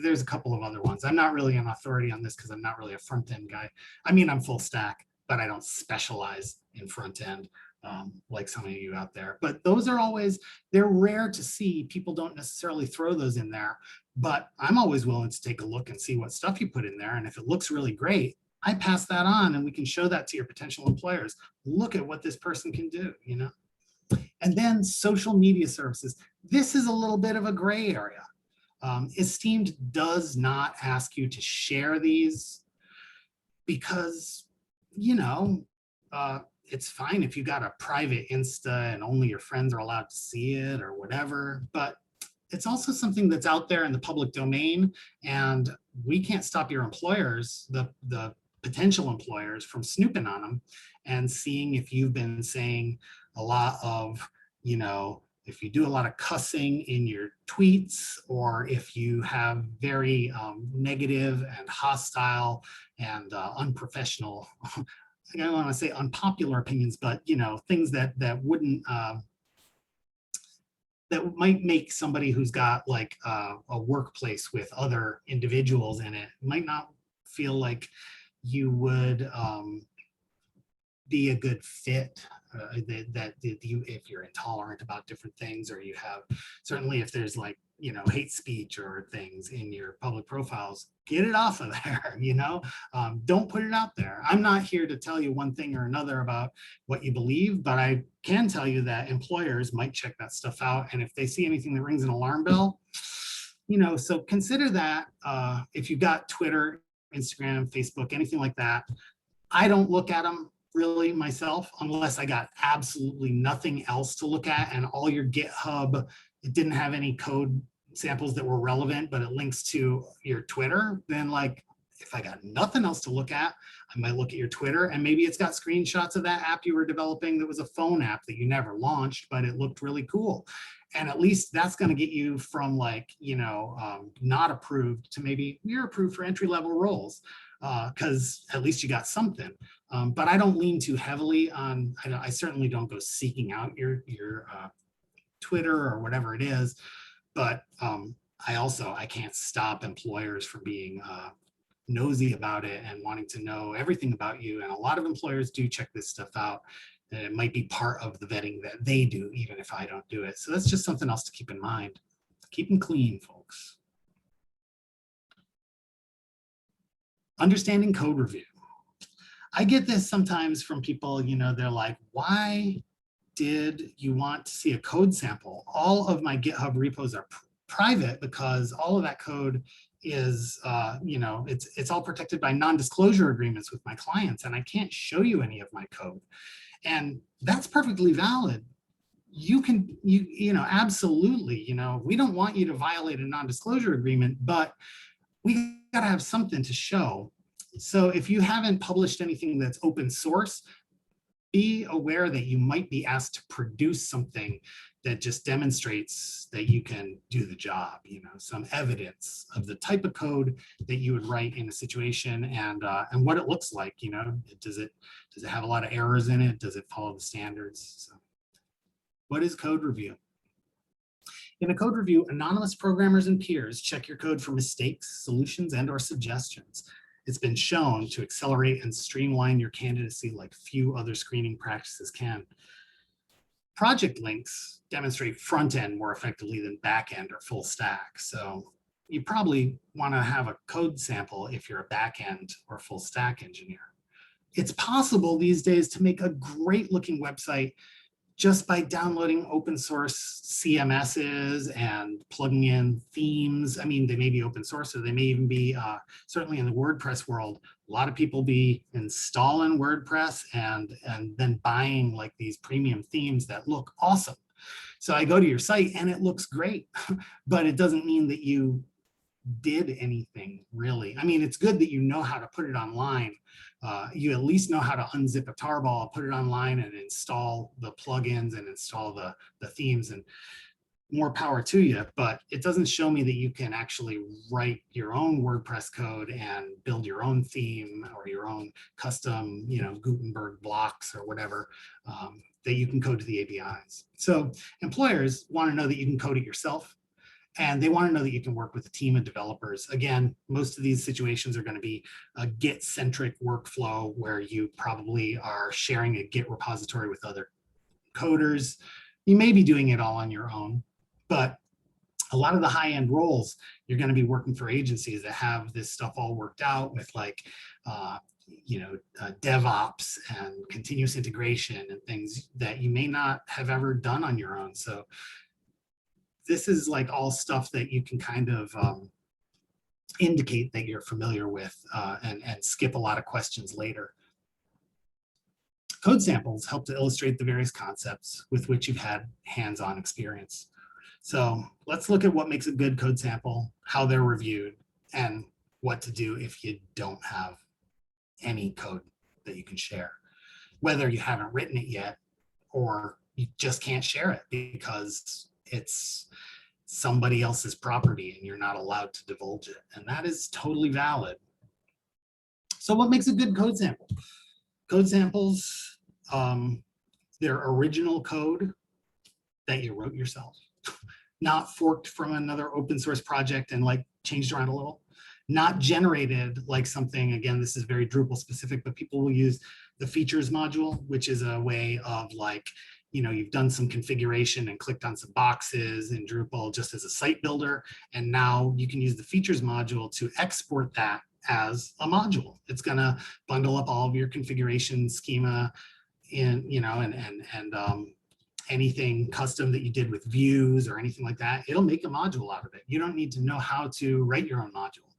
There's a couple of other ones. I'm not really an authority on this because I'm not really a front end guy. I mean, I'm full stack, but I don't specialize in front end like some of you out there. But those are they're rare to see. People don't necessarily throw those in there, but I'm always willing to take a look and see what stuff you put in there. And if it looks really great, I pass that on and we can show that to your potential employers. Look at what this person can do, And then social media services. This is a little bit of a gray area. Esteemed does not ask you to share these because, it's fine if you got a private Insta and only your friends are allowed to see it or whatever, but it's also something that's out there in the public domain, and we can't stop your employers, the potential employers, from snooping on them and seeing if you've been saying a lot of, if you do a lot of cussing in your tweets, or if you have very negative and hostile and unprofessional, I don't want to say unpopular opinions, but things that wouldn't that might make somebody who's got like a workplace with other individuals in it might not feel like you would be a good fit. If you're intolerant about different things, or you have, certainly if there's like hate speech or things in your public profiles, get it off of there. Don't put it out there. I'm not here to tell you one thing or another about what you believe, but I can tell you that employers might check that stuff out, and if they see anything that rings an alarm bell, so consider that. If you've got Twitter, Instagram, Facebook, anything like that, I don't look at them really myself unless I got absolutely nothing else to look at, and all your GitHub, it didn't have any code samples that were relevant, but it links to your Twitter. Then like, if I got nothing else to look at, I might look at your Twitter, and maybe it's got screenshots of that app you were developing that was a phone app that you never launched, but it looked really cool. And at least that's going to get you from like, not approved to maybe you're approved for entry-level roles, because at least you got something. But I don't lean too heavily on, I certainly don't go seeking out your Twitter or whatever it is, but I can't stop employers from being nosy about it and wanting to know everything about you. And a lot of employers do check this stuff out. And it might be part of the vetting that they do, even if I don't do it. So that's just something else to keep in mind. Keep them clean, folks. Understanding code review. I get this sometimes from people, they're like, why did you want to see a code sample? All of my GitHub repos are private because all of that code is, it's all protected by non-disclosure agreements with my clients, and I can't show you any of my code. And that's perfectly valid. You can, absolutely, we don't want you to violate a non-disclosure agreement, but we got to have something to show. So if you haven't published anything that's open source, be aware that you might be asked to produce something that just demonstrates that you can do the job, some evidence of the type of code that you would write in a situation, and what it looks like. Does it have a lot of errors in it? Does it follow the standards? So, what is code review? In a code review, anonymous programmers and peers check your code for mistakes, solutions, and/or suggestions. It's been shown to accelerate and streamline your candidacy like few other screening practices can. Project links demonstrate front end more effectively than back end or full stack. So you probably want to have a code sample if you're a back end or full stack engineer. It's possible these days to make a great looking website just by downloading open source CMSs and plugging in themes. I mean, they may be open source, or they may even be, certainly in the WordPress world, a lot of people be installing WordPress and then buying like these premium themes that look awesome. So I go to your site and it looks great, but it doesn't mean that you did anything really. I mean, it's good that you know how to put it online. You at least know how to unzip a tarball, put it online, and install the plugins and install the themes, and more power to you. But it doesn't show me that you can actually write your own WordPress code and build your own theme or your own custom, Gutenberg blocks or whatever that you can code to the APIs. So employers want to know that you can code it yourself. And they want to know that you can work with a team of developers. Again, most of these situations are going to be a Git-centric workflow where you probably are sharing a Git repository with other coders. You may be doing it all on your own, but a lot of the high-end roles, you're going to be working for agencies that have this stuff all worked out with like, DevOps and continuous integration and things that you may not have ever done on your own. So this is like all stuff that you can kind of indicate that you're familiar with and skip a lot of questions later. Code samples help to illustrate the various concepts with which you've had hands-on experience. So let's look at what makes a good code sample, how they're reviewed, and what to do if you don't have any code that you can share, whether you haven't written it yet or you just can't share it because it's somebody else's property and you're not allowed to divulge it. And that is totally valid. So what makes a good code sample? Code samples, they're original code that you wrote yourself, not forked from another open source project and like changed around a little, not generated like something, again, this is very Drupal specific, but people will use the features module, which is a way of like, you've done some configuration and clicked on some boxes in Drupal just as a site builder. And now you can use the features module to export that as a module. It's going to bundle up all of your configuration schema in, and anything custom that you did with views or anything like that. It'll make a module out of it. You don't need to know how to write your own module.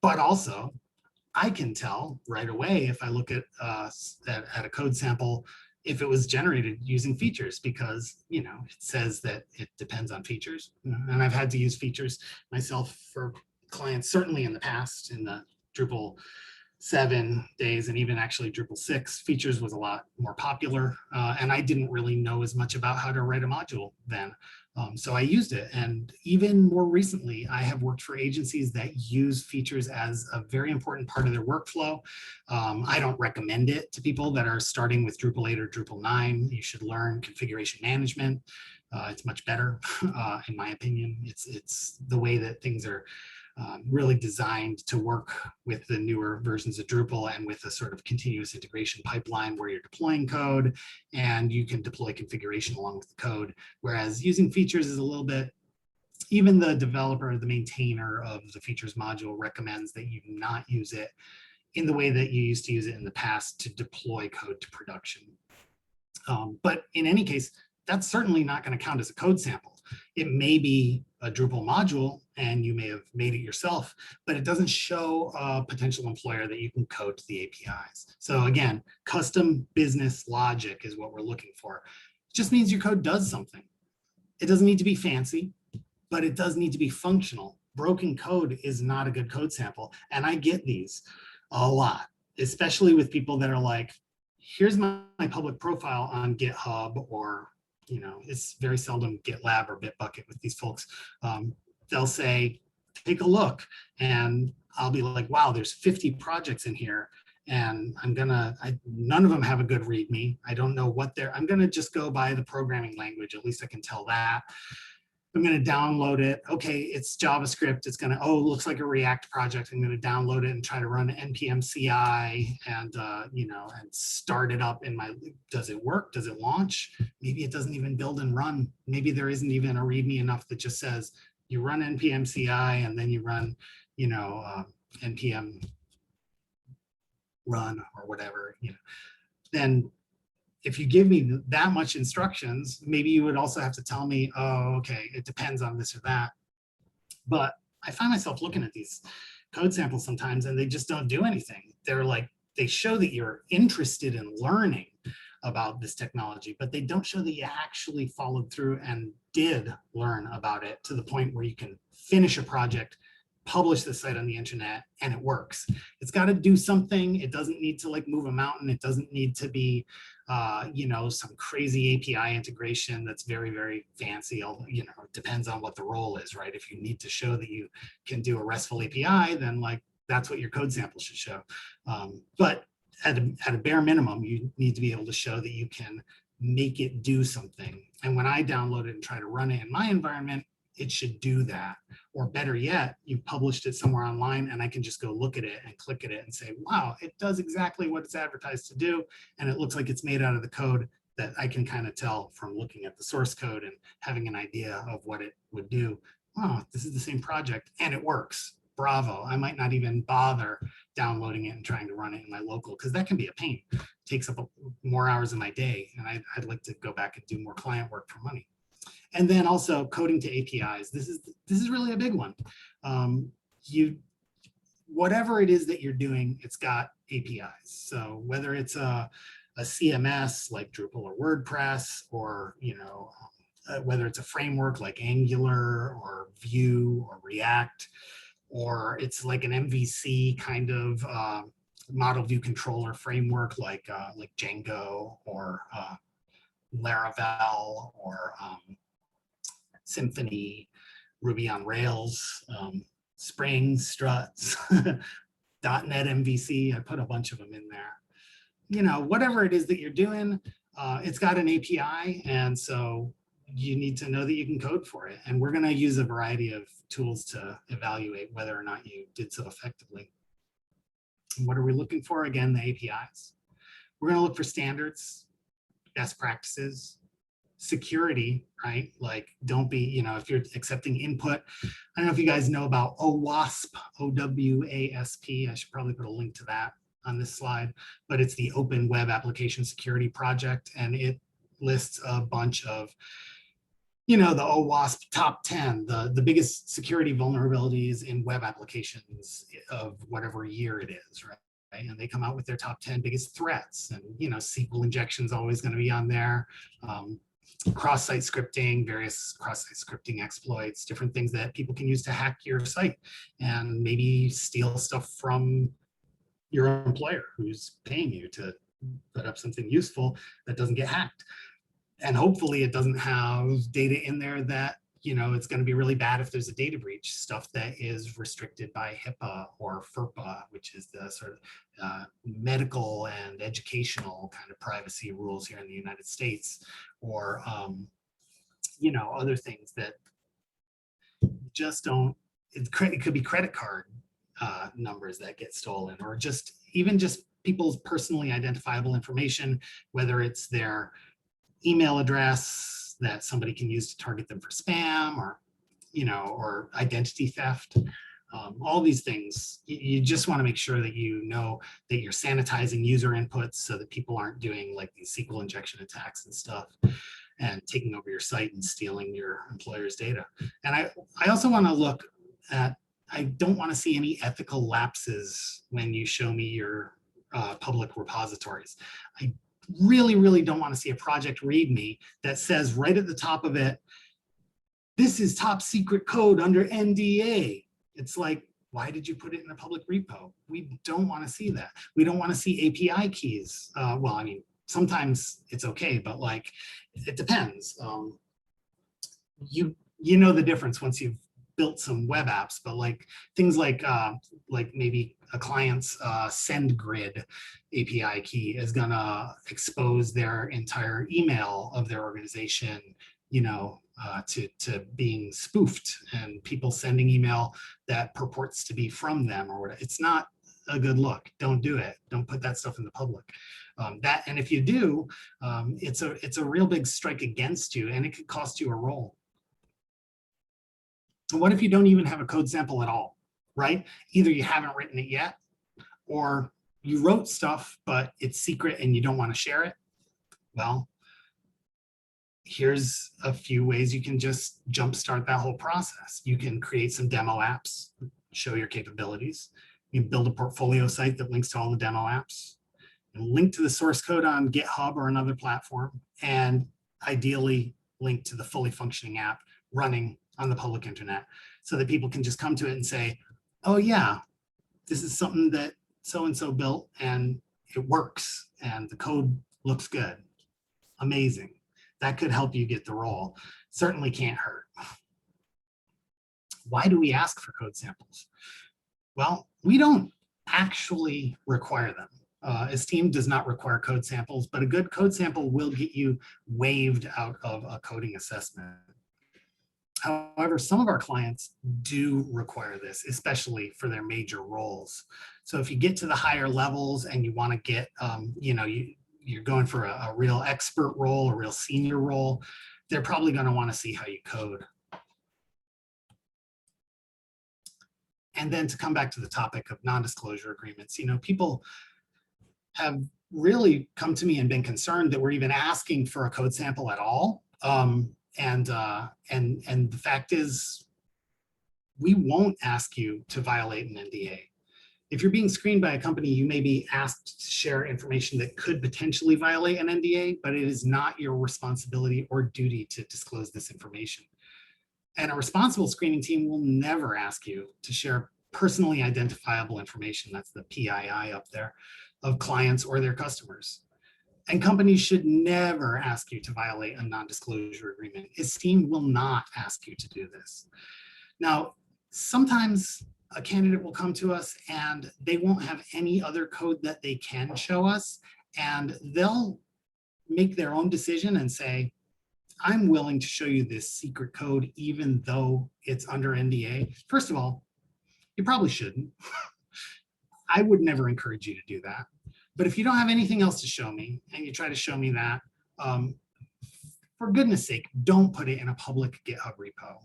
But also, I can tell right away if I look at a code sample if it was generated using features, because it says that it depends on features, and I've had to use features myself for clients, certainly in the past, in the Drupal 7 days, and even actually Drupal 6, features was a lot more popular, and I didn't really know as much about how to write a module then. So I used it, and even more recently, I have worked for agencies that use features as a very important part of their workflow. I don't recommend it to people that are starting with Drupal 8 or Drupal 9. You should learn configuration management. It's much better, in my opinion. It's the way that things are really designed to work with the newer versions of Drupal and with a sort of continuous integration pipeline where you're deploying code and you can deploy configuration along with the code. Whereas using features is a little bit, even the developer, the maintainer of the features module recommends that you not use it in the way that you used to use it in the past to deploy code to production. But in any case, that's certainly not going to count as a code sample. It may be a Drupal module and you may have made it yourself, but it doesn't show a potential employer that you can code to the APIs. So again, custom business logic is what we're looking for. It just means your code does something. It doesn't need to be fancy, but it does need to be functional. Broken code is not a good code sample. And I get these a lot, especially with people that are like, here's my public profile on GitHub, or, you know, it's very seldom GitLab or Bitbucket with these folks. They'll say, take a look. And I'll be like, wow, there's 50 projects in here. And none of them have a good README. I don't know what I'm gonna just go by the programming language. At least I can tell that. I'm going to download it. Okay, it's JavaScript. It's going to, oh, looks like a React project. I'm going to download it and try to run npm CI and, you know, and start it up in my, does it work? Does it launch? Maybe it doesn't even build and run. Maybe there isn't even a README enough that just says you run npm CI and then you run, you know, npm run or whatever, you know, then if you give me that much instructions, maybe you would also have to tell me, oh, okay, it depends on this or that. But I find myself looking at these code samples sometimes and they just don't do anything. They're like, they show that you're interested in learning about this technology, but they don't show that you actually followed through and did learn about it to the point where you can finish a project, publish the site on the internet, and it works. It's got to do something. It doesn't need to like move a mountain. It doesn't need to be, you know, some crazy API integration that's very, very fancy. You know, it depends on what the role is, right? If you need to show that you can do a RESTful API, then like that's what your code sample should show. But at a bare minimum, you need to be able to show that you can make it do something. And when I download it and try to run it in my environment, it should do that. Or better yet, you've published it somewhere online and I can just go look at it and click at it and say, wow, it does exactly what it's advertised to do. And it looks like it's made out of the code that I can kind of tell from looking at the source code and having an idea of what it would do. Oh, this is the same project and it works. Bravo. I might not even bother downloading it and trying to run it in my local, because that can be a pain. It takes up more hours of my day. And I'd like to go back and do more client work for money. And then also coding to APIs. This is really a big one. Whatever it is that you're doing, it's got APIs. So whether it's a CMS like Drupal or WordPress, or you know, whether it's a framework like Angular or Vue or React, or it's like an MVC kind of model view controller framework like Django or Laravel or Symfony, Ruby on Rails, Spring, Struts, .NET MVC. I put a bunch of them in there. You know, whatever it is that you're doing, it's got an API, and so you need to know that you can code for it. And we're going to use a variety of tools to evaluate whether or not you did so effectively. And what are we looking for? Again, the APIs. We're going to look for standards, best practices, security, right? Like don't be, you know, if you're accepting input, I don't know if you guys know about OWASP, OWASP. I should probably put a link to that on this slide, but it's the Open Web Application Security Project, and it lists a bunch of, you know, the OWASP top 10, the biggest security vulnerabilities in web applications of whatever year it is, right? And they come out with their top 10 biggest threats, and you know, SQL injection is always going to be on there. Cross-site scripting, various cross-site scripting exploits, different things that people can use to hack your site and maybe steal stuff from your employer who's paying you to put up something useful that doesn't get hacked. And hopefully it doesn't have data in there that, you know, it's going to be really bad if there's a data breach, stuff that is restricted by HIPAA or FERPA, which is the sort of medical and educational kind of privacy rules here in the United States, or, you know, other things that just don't it could be credit card numbers that get stolen, or just even just people's personally identifiable information, whether it's their email address that somebody can use to target them for spam, or or identity theft. All these things, you just want to make sure that you know that you're sanitizing user inputs so that people aren't doing like these SQL injection attacks and stuff and taking over your site and stealing your employer's data. And I also want to look at, I don't want to see any ethical lapses when you show me your public repositories. I really, really don't want to see a project README that says right at the top of it, this is top secret code under NDA. It's like, why did you put it in a public repo? We don't want to see that. We don't want to see API keys. Well, I mean, sometimes it's okay, but like, it depends. You know the difference once you've built some web apps, but like things like maybe a client's SendGrid API key is gonna expose their entire email of their organization, to being spoofed and people sending email that purports to be from them or whatever. It's not a good look. Don't do it. Don't put that stuff in the public. And if you do, it's a real big strike against you, and it could cost you a role. And what if you don't even have a code sample at all, right? Either you haven't written it yet, or you wrote stuff, but it's secret and you don't want to share it. Well, here's a few ways you can just jumpstart that whole process. You can create some demo apps, show your capabilities. You can build a portfolio site that links to all the demo apps, and link to the source code on GitHub or another platform, and ideally link to the fully functioning app running on the public internet, so that people can just come to it and say, oh yeah, this is something that so-and-so built and it works and the code looks good. Amazing. That could help you get the role. Certainly can't hurt. Why do we ask for code samples? Well, we don't actually require them. Esteemed does not require code samples, but a good code sample will get you waived out of a coding assessment. However, some of our clients do require this, especially for their major roles. So if you get to the higher levels and you want to get, you're going for a real expert role, a real senior role, they're probably going to want to see how you code. And then to come back to the topic of non-disclosure agreements, people have really come to me and been concerned that we're even asking for a code sample at all. And the fact is, we won't ask you to violate an NDA. If you're being screened by a company, you may be asked to share information that could potentially violate an NDA, but it is not your responsibility or duty to disclose this information. And a responsible screening team will never ask you to share personally identifiable information, that's the PII up there, of clients or their customers. And companies should never ask you to violate a non-disclosure agreement. Esteemed will not ask you to do this. Now, sometimes a candidate will come to us and they won't have any other code that they can show us, and they'll make their own decision and say, I'm willing to show you this secret code even though it's under NDA. First of all, you probably shouldn't. I would never encourage you to do that. But if you don't have anything else to show me and you try to show me that, for goodness sake, don't put it in a public GitHub repo.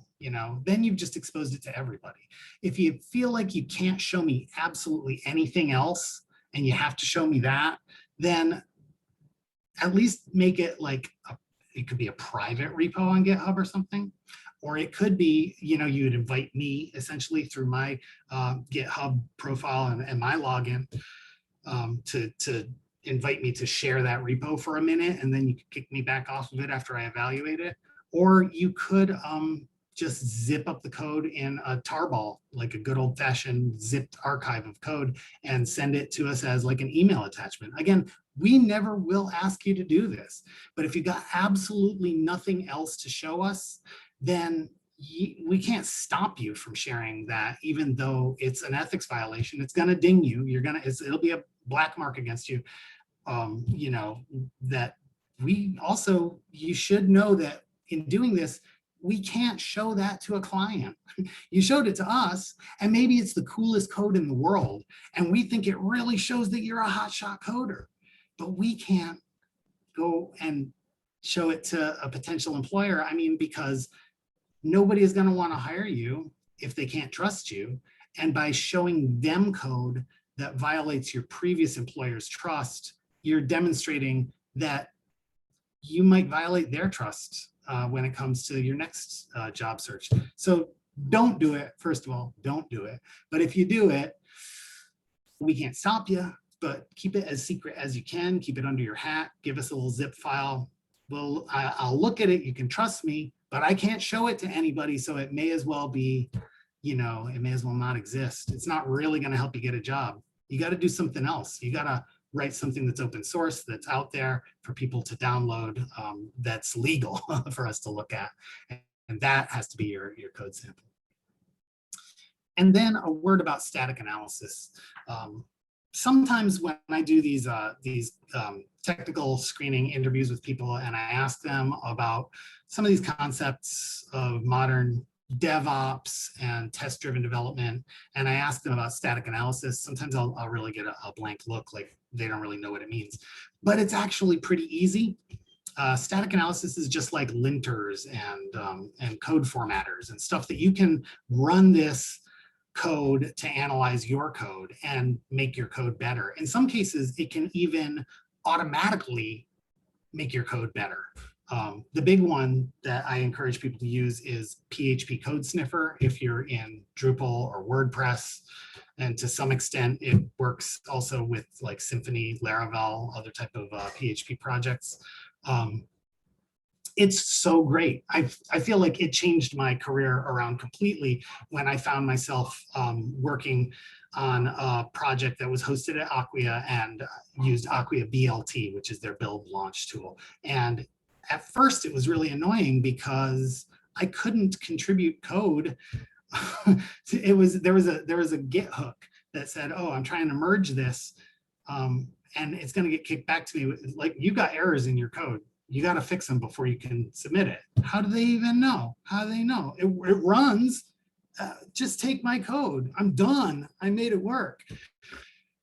Then you've just exposed it to everybody. If you feel like you can't show me absolutely anything else and you have to show me that, then at least make it like it could be a private repo on GitHub or something. Or it could be, you'd invite me essentially through my GitHub profile and my login to invite me to share that repo for a minute, and then you could kick me back off of it after I evaluate it. Or you could just zip up the code in a tarball, like a good old fashioned zipped archive of code, and send it to us as like an email attachment. Again, we never will ask you to do this, but if you got absolutely nothing else to show us, then we can't stop you from sharing that, even though it's an ethics violation. It's going to ding you. It'll be a black mark against you. That you should know that in doing this, we can't show that to a client. You showed it to us, and maybe it's the coolest code in the world, and we think it really shows that you're a hotshot coder, but we can't go and show it to a potential employer. I mean, because nobody is going to want to hire you if they can't trust you. And by showing them code that violates your previous employer's trust, you're demonstrating that you might violate their trust when it comes to your next job search. So don't do it. First of all, don't do it. But if you do it, we can't stop you, but keep it as secret as you can. Keep it under your hat. Give us a little zip file. Well, I'll look at it. You can trust me, but I can't show it to anybody. So it may as well be, you know, it may as well not exist. It's not really going to help you get a job. You got to do something else. You got to write something that's open source, that's out there for people to download, that's legal for us to look at. And that has to be your code sample. And then a word about static analysis. Sometimes when I do these technical screening interviews with people and I ask them about some of these concepts of modern DevOps and test-driven development, and I ask them about static analysis, sometimes I'll really get a blank look, like they don't really know what it means. But it's actually pretty easy. Static analysis is just like linters and code formatters and stuff that you can run this code to analyze your code and make your code better. In some cases, it can even automatically make your code better. The big one that I encourage people to use is PHP Code Sniffer if you're in Drupal or WordPress. And to some extent, it works also with like Symfony, Laravel, other type of PHP projects. It's so great. I feel like it changed my career around completely when I found myself working on a project that was hosted at Acquia and used Acquia BLT, which is their build launch tool. And at first it was really annoying because I couldn't contribute code. There was a Git hook that said, oh, I'm trying to merge this and it's going to get kicked back to me. Like, you got errors in your code. You got to fix them before you can submit it. How do they even know? How do they know? It runs. Just take my code. I'm done. I made it work.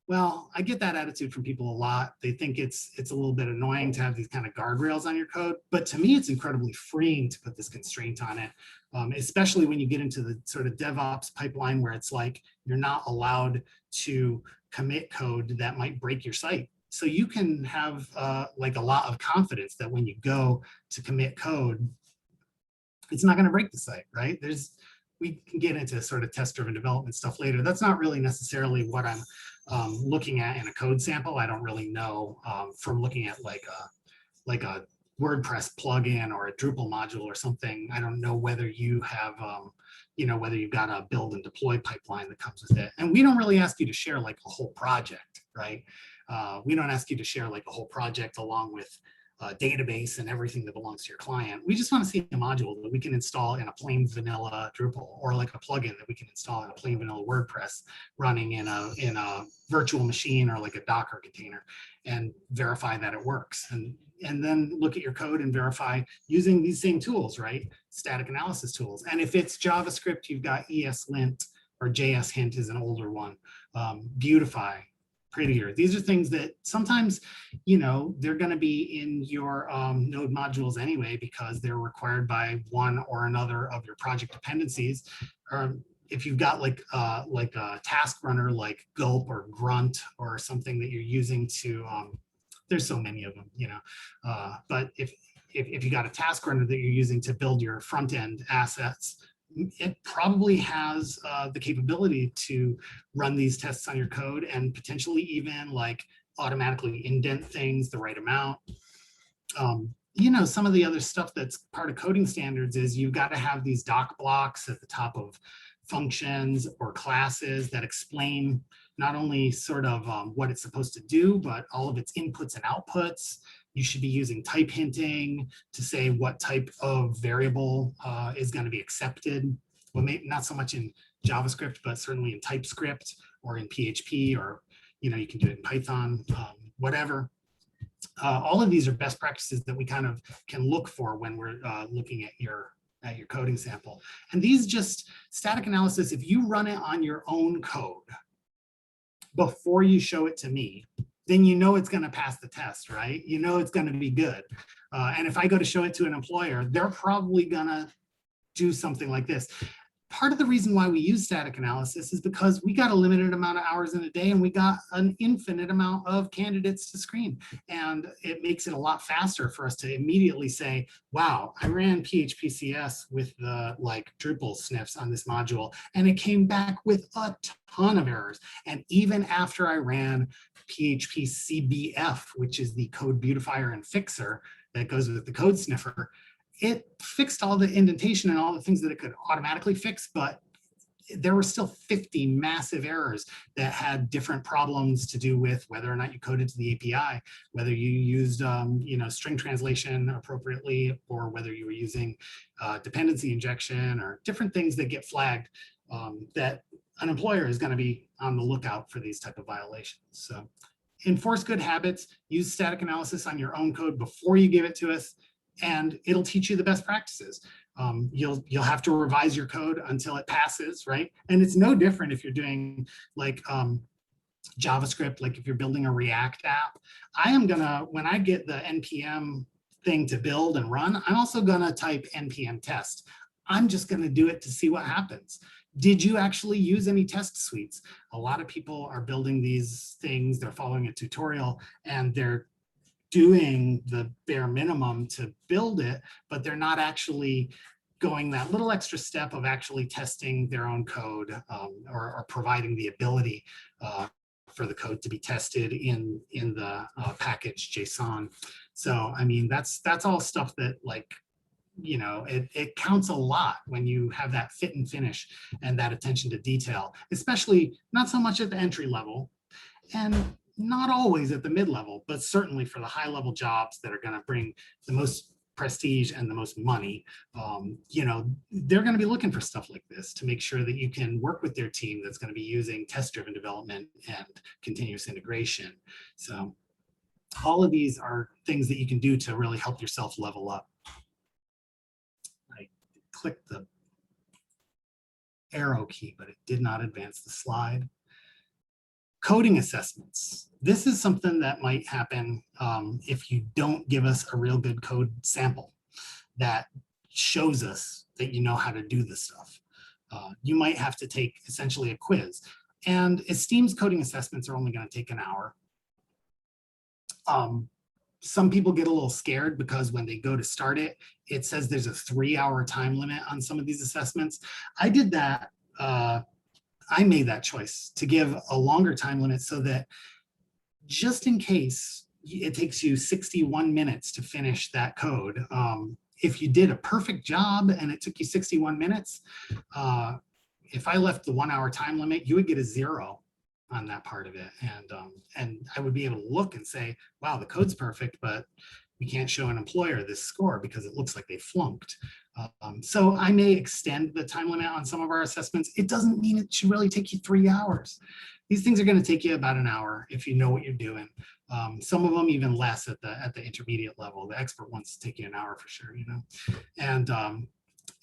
Well, I get that attitude from people a lot. They think it's a little bit annoying to have these kind of guardrails on your code, but to me, it's incredibly freeing to put this constraint on it, especially when you get into the sort of DevOps pipeline where it's like you're not allowed to commit code that might break your site. So you can have like a lot of confidence that when you go to commit code, it's not going to break the site, right? We can get into sort of test-driven development stuff later. That's not really necessarily what I'm looking at in a code sample. I don't really know from looking at like a WordPress plugin or a Drupal module or something. I don't know whether you have, whether you've got a build and deploy pipeline that comes with it. And we don't really ask you to share like a whole project, right? We don't ask you to share like a whole project along with a database and everything that belongs to your client. We just want to see a module that we can install in a plain vanilla Drupal, or like a plugin that we can install in a plain vanilla WordPress running in a virtual machine or like a Docker container, and verify that it works. And then look at your code and verify using these same tools, right? Static analysis tools. And if it's JavaScript, you've got ESLint, or JSHint is an older one, Beautify, Prettier. These are things that sometimes, they're going to be in your node modules anyway, because they're required by one or another of your project dependencies. If you've got like a task runner like Gulp or Grunt or something that you're using to, there's so many of them, but if you got a task runner that you're using to build your front end assets, it probably has the capability to run these tests on your code and potentially even like automatically indent things the right amount. Some of the other stuff that's part of coding standards is you've got to have these doc blocks at the top of functions or classes that explain not only sort of what it's supposed to do, but all of its inputs and outputs. You should be using type hinting to say what type of variable is going to be accepted. Well, maybe not so much in JavaScript, but certainly in TypeScript or in PHP, or you can do it in Python, whatever. All of these are best practices that we kind of can look for when we're looking at your at your coding sample. And these just static analysis, if you run it on your own code before you show it to me, then you know it's going to pass the test, right? You know it's going to be good. And if I go to show it to an employer, they're probably going to do something like this. Part of the reason why we use static analysis is because we got a limited amount of hours in a day and we got an infinite amount of candidates to screen. And it makes it a lot faster for us to immediately say, wow, I ran PHPCS with the Drupal sniffs on this module, and it came back with a ton of errors. And even after I ran PHP CBF, which is the code beautifier and fixer that goes with the code sniffer, it fixed all the indentation and all the things that it could automatically fix, but there were still 50 massive errors that had different problems to do with whether or not you coded to the API, whether you used string translation appropriately, or whether you were using dependency injection, or different things that get flagged, that an employer is going to be on the lookout for these type of violations. So enforce good habits, use static analysis on your own code before you give it to us, and it'll teach you the best practices. You'll have to revise your code until it passes, right? And it's no different if you're doing JavaScript, like if you're building a React app. I am gonna, when I get the NPM thing to build and run, I'm also gonna type NPM test. I'm just gonna do it to see what happens. Did you actually use any test suites? A lot of people are building these things, they're following a tutorial, and they're doing the bare minimum to build it, but they're not actually going that little extra step of actually testing their own code, or providing the ability for the code to be tested in the package JSON. So, I mean, that's all stuff that it counts a lot when you have that fit and finish and that attention to detail, especially not so much at the entry level, and not always at the mid-level, but certainly for the high-level jobs that are going to bring the most prestige and the most money. They're going to be looking for stuff like this to make sure that you can work with their team that's going to be using test-driven development and continuous integration. So all of these are things that you can do to really help yourself level up. I clicked the arrow key, but it did not advance the slide. Coding assessments. This is something that might happen if you don't give us a real good code sample that shows us that you know how to do this stuff. You might have to take essentially a quiz. And Esteemed's coding assessments are only going to take an hour. Some people get a little scared because when they go to start it, it says there's a 3-hour time limit on some of these assessments. I did that. I made that choice to give a longer time limit so that just in case it takes you 61 minutes to finish that code, if you did a perfect job and it took you 61 minutes, if I left the 1-hour time limit, you would get a 0 on that part of it. And I would be able to look and say, wow, the code's perfect, but we can't show an employer this score because it looks like they flunked. So I may extend the time limit on some of our assessments. It doesn't mean it should really take you 3 hours. These things are going to take you about an hour if you know what you're doing. Some of them even less at the intermediate level. The expert ones take you an hour for sure, And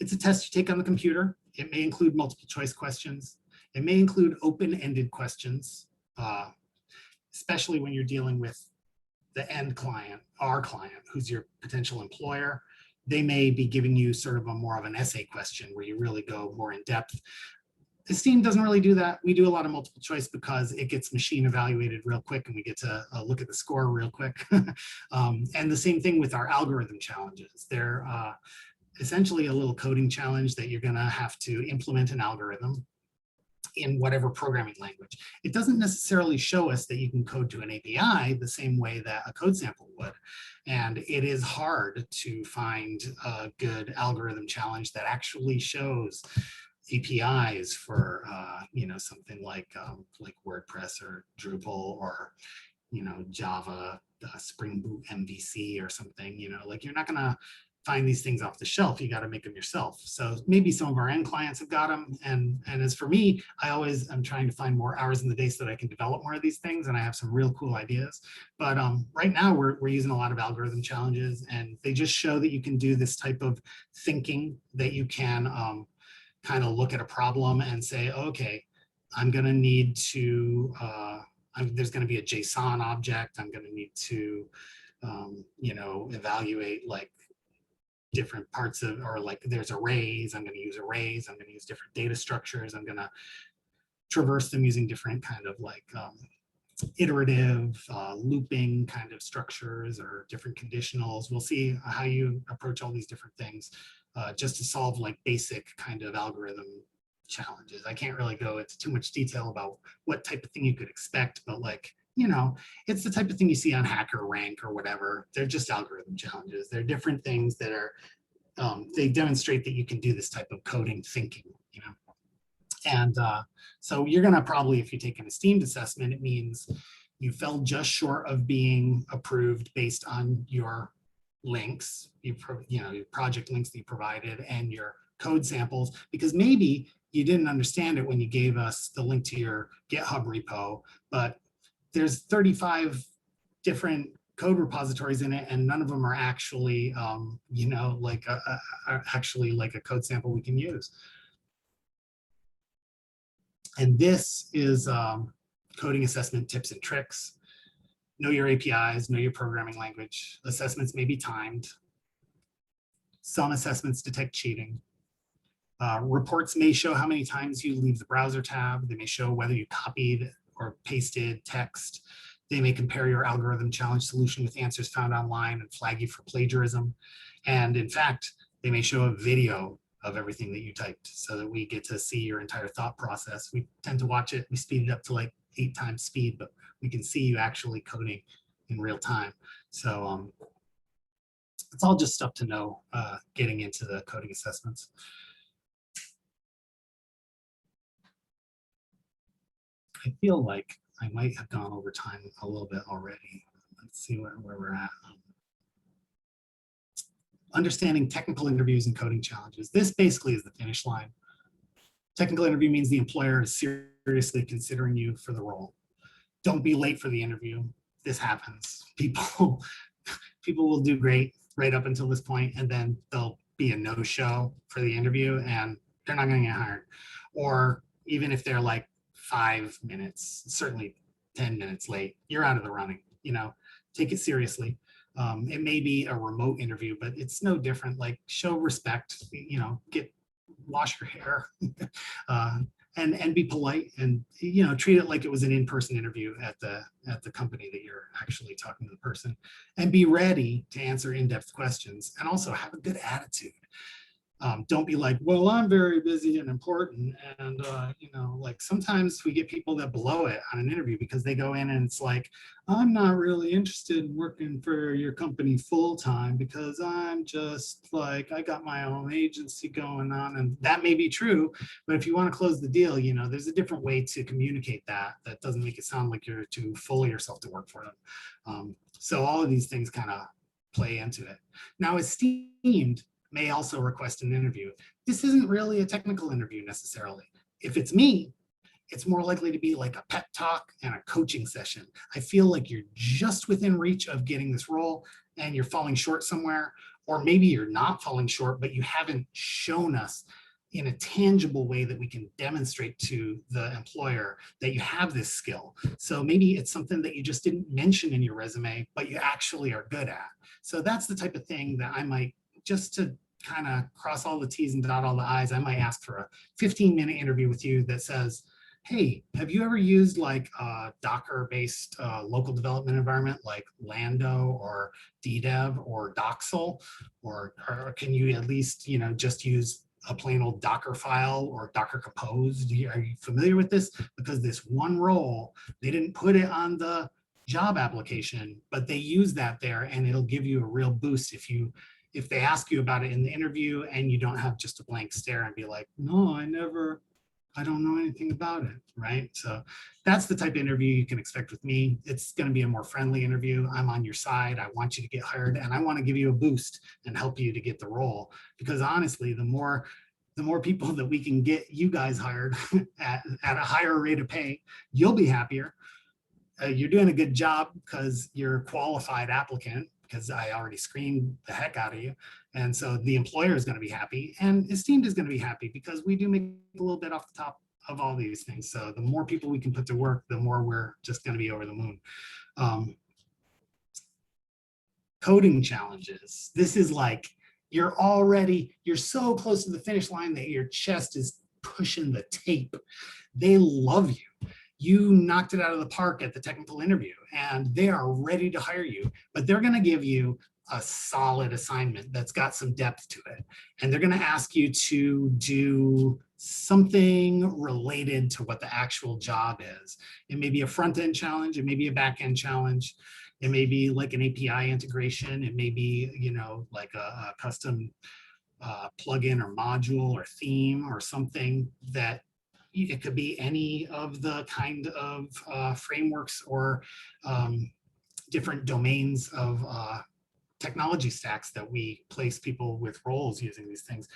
it's a test you take on the computer. It may include multiple choice questions. It may include open-ended questions, especially when you're dealing with the end client, our client, who's your potential employer. They may be giving you sort of more of an essay question where you really go more in depth. Esteemed doesn't really do that. We do a lot of multiple choice because it gets machine evaluated real quick and we get to look at the score real quick. And the same thing with our algorithm challenges. They're essentially a little coding challenge that you're going to have to implement an algorithm in whatever programming language. It doesn't necessarily show us that you can code to an API the same way that a code sample would. And it is hard to find a good algorithm challenge that actually shows APIs for something like WordPress or Drupal or Java, Spring Boot MVC or something. You're not gonna find these things off the shelf. You got to make them yourself. So maybe some of our end clients have got them. And as for me, I'm trying to find more hours in the day so that I can develop more of these things. And I have some real cool ideas. But right now we're using a lot of algorithm challenges, and they just show that you can do this type of thinking, that you can kind of look at a problem and say, okay, I'm going to need to, there's going to be a JSON object. I'm going to need to, evaluate like different parts of, or like there's arrays, I'm going to use arrays, I'm going to use different data structures, I'm going to traverse them using different kind of like iterative looping kind of structures or different conditionals. We'll see how you approach all these different things just to solve like basic kind of algorithm challenges. I can't really go into too much detail about what type of thing you could expect, but like, it's the type of thing you see on HackerRank or whatever. They're just algorithm challenges. They're different things that are, they demonstrate that you can do this type of coding thinking, And so you're gonna probably, if you take an Esteemed assessment, it means you fell just short of being approved based on your links, your project links that you provided and your code samples, because maybe you didn't understand it when you gave us the link to your GitHub repo, but there's 35 different code repositories in it, and none of them are actually, like actually like a code sample we can use. And this is coding assessment tips and tricks. Know your APIs, know your programming language. Assessments may be timed. Some assessments detect cheating. Reports may show how many times you leave the browser tab. They may show whether you copied or pasted text. They may compare your algorithm challenge solution with answers found online and flag you for plagiarism. And in fact, they may show a video of everything that you typed so that we get to see your entire thought process. We tend to watch it, we speed it up to like 8 times speed, but we can see you actually coding in real time. So it's all just stuff to know getting into the coding assessments. I feel like I might have gone over time a little bit already. Let's see where we're at. Understanding technical interviews and coding challenges. This basically is the finish line. Technical interview means the employer is seriously considering you for the role. Don't be late for the interview. This happens. People will do great right up until this point, and then they'll be a no-show for the interview and they're not going to get hired. Or even if they're like 5 minutes, certainly 10 minutes late, you're out of the running. Take it seriously. It may be a remote interview, but it's no different. Like, show respect, wash your hair and be polite, and treat it like it was an in-person interview at the company that you're actually talking to the person, and be ready to answer in-depth questions, and also have a good attitude. Don't be like, well, I'm very busy and important. And, like sometimes we get people that blow it on an interview because they go in and it's like, I'm not really interested in working for your company full time because I'm just like, I got my own agency going on. And that may be true. But if you want to close the deal, there's a different way to communicate that doesn't make it sound like you're too full of yourself to work for them. So all of these things kind of play into it. Now, Esteemed may also request an interview. This isn't really a technical interview necessarily. If it's me, it's more likely to be like a pep talk and a coaching session. I feel like you're just within reach of getting this role and you're falling short somewhere, or maybe you're not falling short, but you haven't shown us in a tangible way that we can demonstrate to the employer that you have this skill. So maybe it's something that you just didn't mention in your resume, but you actually are good at. So that's the type of thing that I might, just to kind of cross all the T's and dot all the I's, I might ask for a 15-minute interview with you that says, hey, have you ever used like a Docker-based local development environment like Lando or DDEV or Doxel? Or can you at least, just use a plain old Docker file or Docker Compose? Are you familiar with this? Because this one role, they didn't put it on the job application, but they use that there, and it'll give you a real boost if they ask you about it in the interview and you don't have just a blank stare and be like, no, I never I don't know anything about it, right? So that's the type of interview you can expect with me. It's going to be a more friendly interview. I'm on your side. I want you to get hired, and I want to give you a boost and help you to get the role. Because honestly, the more people that we can get you guys hired at a higher rate of pay, you'll be happier. You're doing a good job because you're a qualified applicant, because I already screened the heck out of you. And so the employer is going to be happy, and Esteemed is going to be happy because we do make a little bit off the top of all these things. So the more people we can put to work, the more we're just going to be over the moon. Coding challenges. This is like, you're so close to the finish line that your chest is pushing the tape. They love you. You knocked it out of the park at the technical interview, and they are ready to hire you, but they're going to give you a solid assignment that's got some depth to it. And they're going to ask you to do something related to what the actual job is. It may be a front-end challenge. It may be a back-end challenge. It may be like an API integration. It may be, like a custom plugin or module or theme or something that it could be any of the kind of frameworks or different domains of technology stacks that we place people with roles using these things.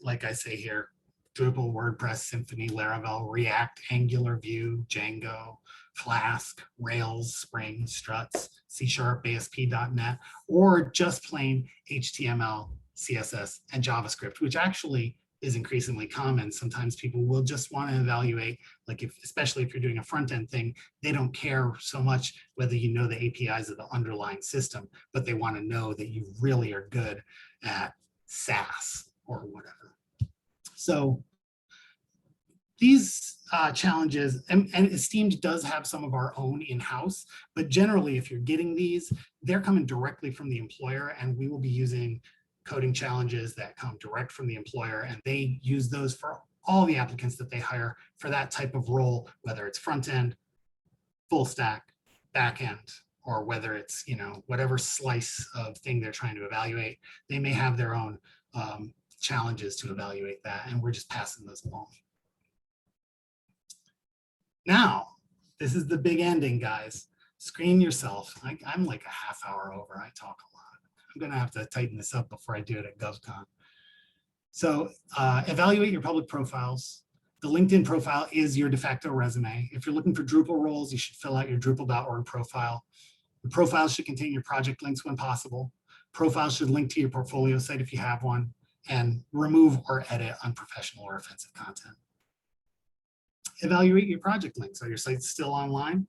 Like I say here, Drupal, WordPress, Symfony, Laravel, React, Angular, Vue, Django, Flask, Rails, Spring, Struts, C#, ASP.NET, or just plain HTML, CSS, and JavaScript, which actually is increasingly common. Sometimes people will just want to evaluate, like especially if you're doing a front end thing, they don't care so much whether you know the APIs of the underlying system, but they want to know that you really are good at SAS or whatever. So these challenges, and Esteemed does have some of our own in-house, but generally if you're getting these, they're coming directly from the employer, and we will be using coding challenges that come direct from the employer, and they use those for all the applicants that they hire for that type of role, whether it's front end, full stack, back end, or whether it's whatever slice of thing they're trying to evaluate. They may have their own challenges to evaluate that, and we're just passing those along. Now, this is the big ending, guys. Screen yourself. I'm like a half hour over. I talk a lot. I'm going to have to tighten this up before I do it at GovCon. So evaluate your public profiles. The LinkedIn profile is your de facto resume. If you're looking for Drupal roles, you should fill out your Drupal.org profile. The profile should contain your project links when possible. Profiles should link to your portfolio site if you have one, and remove or edit unprofessional or offensive content. Evaluate your project links. Are your sites still online?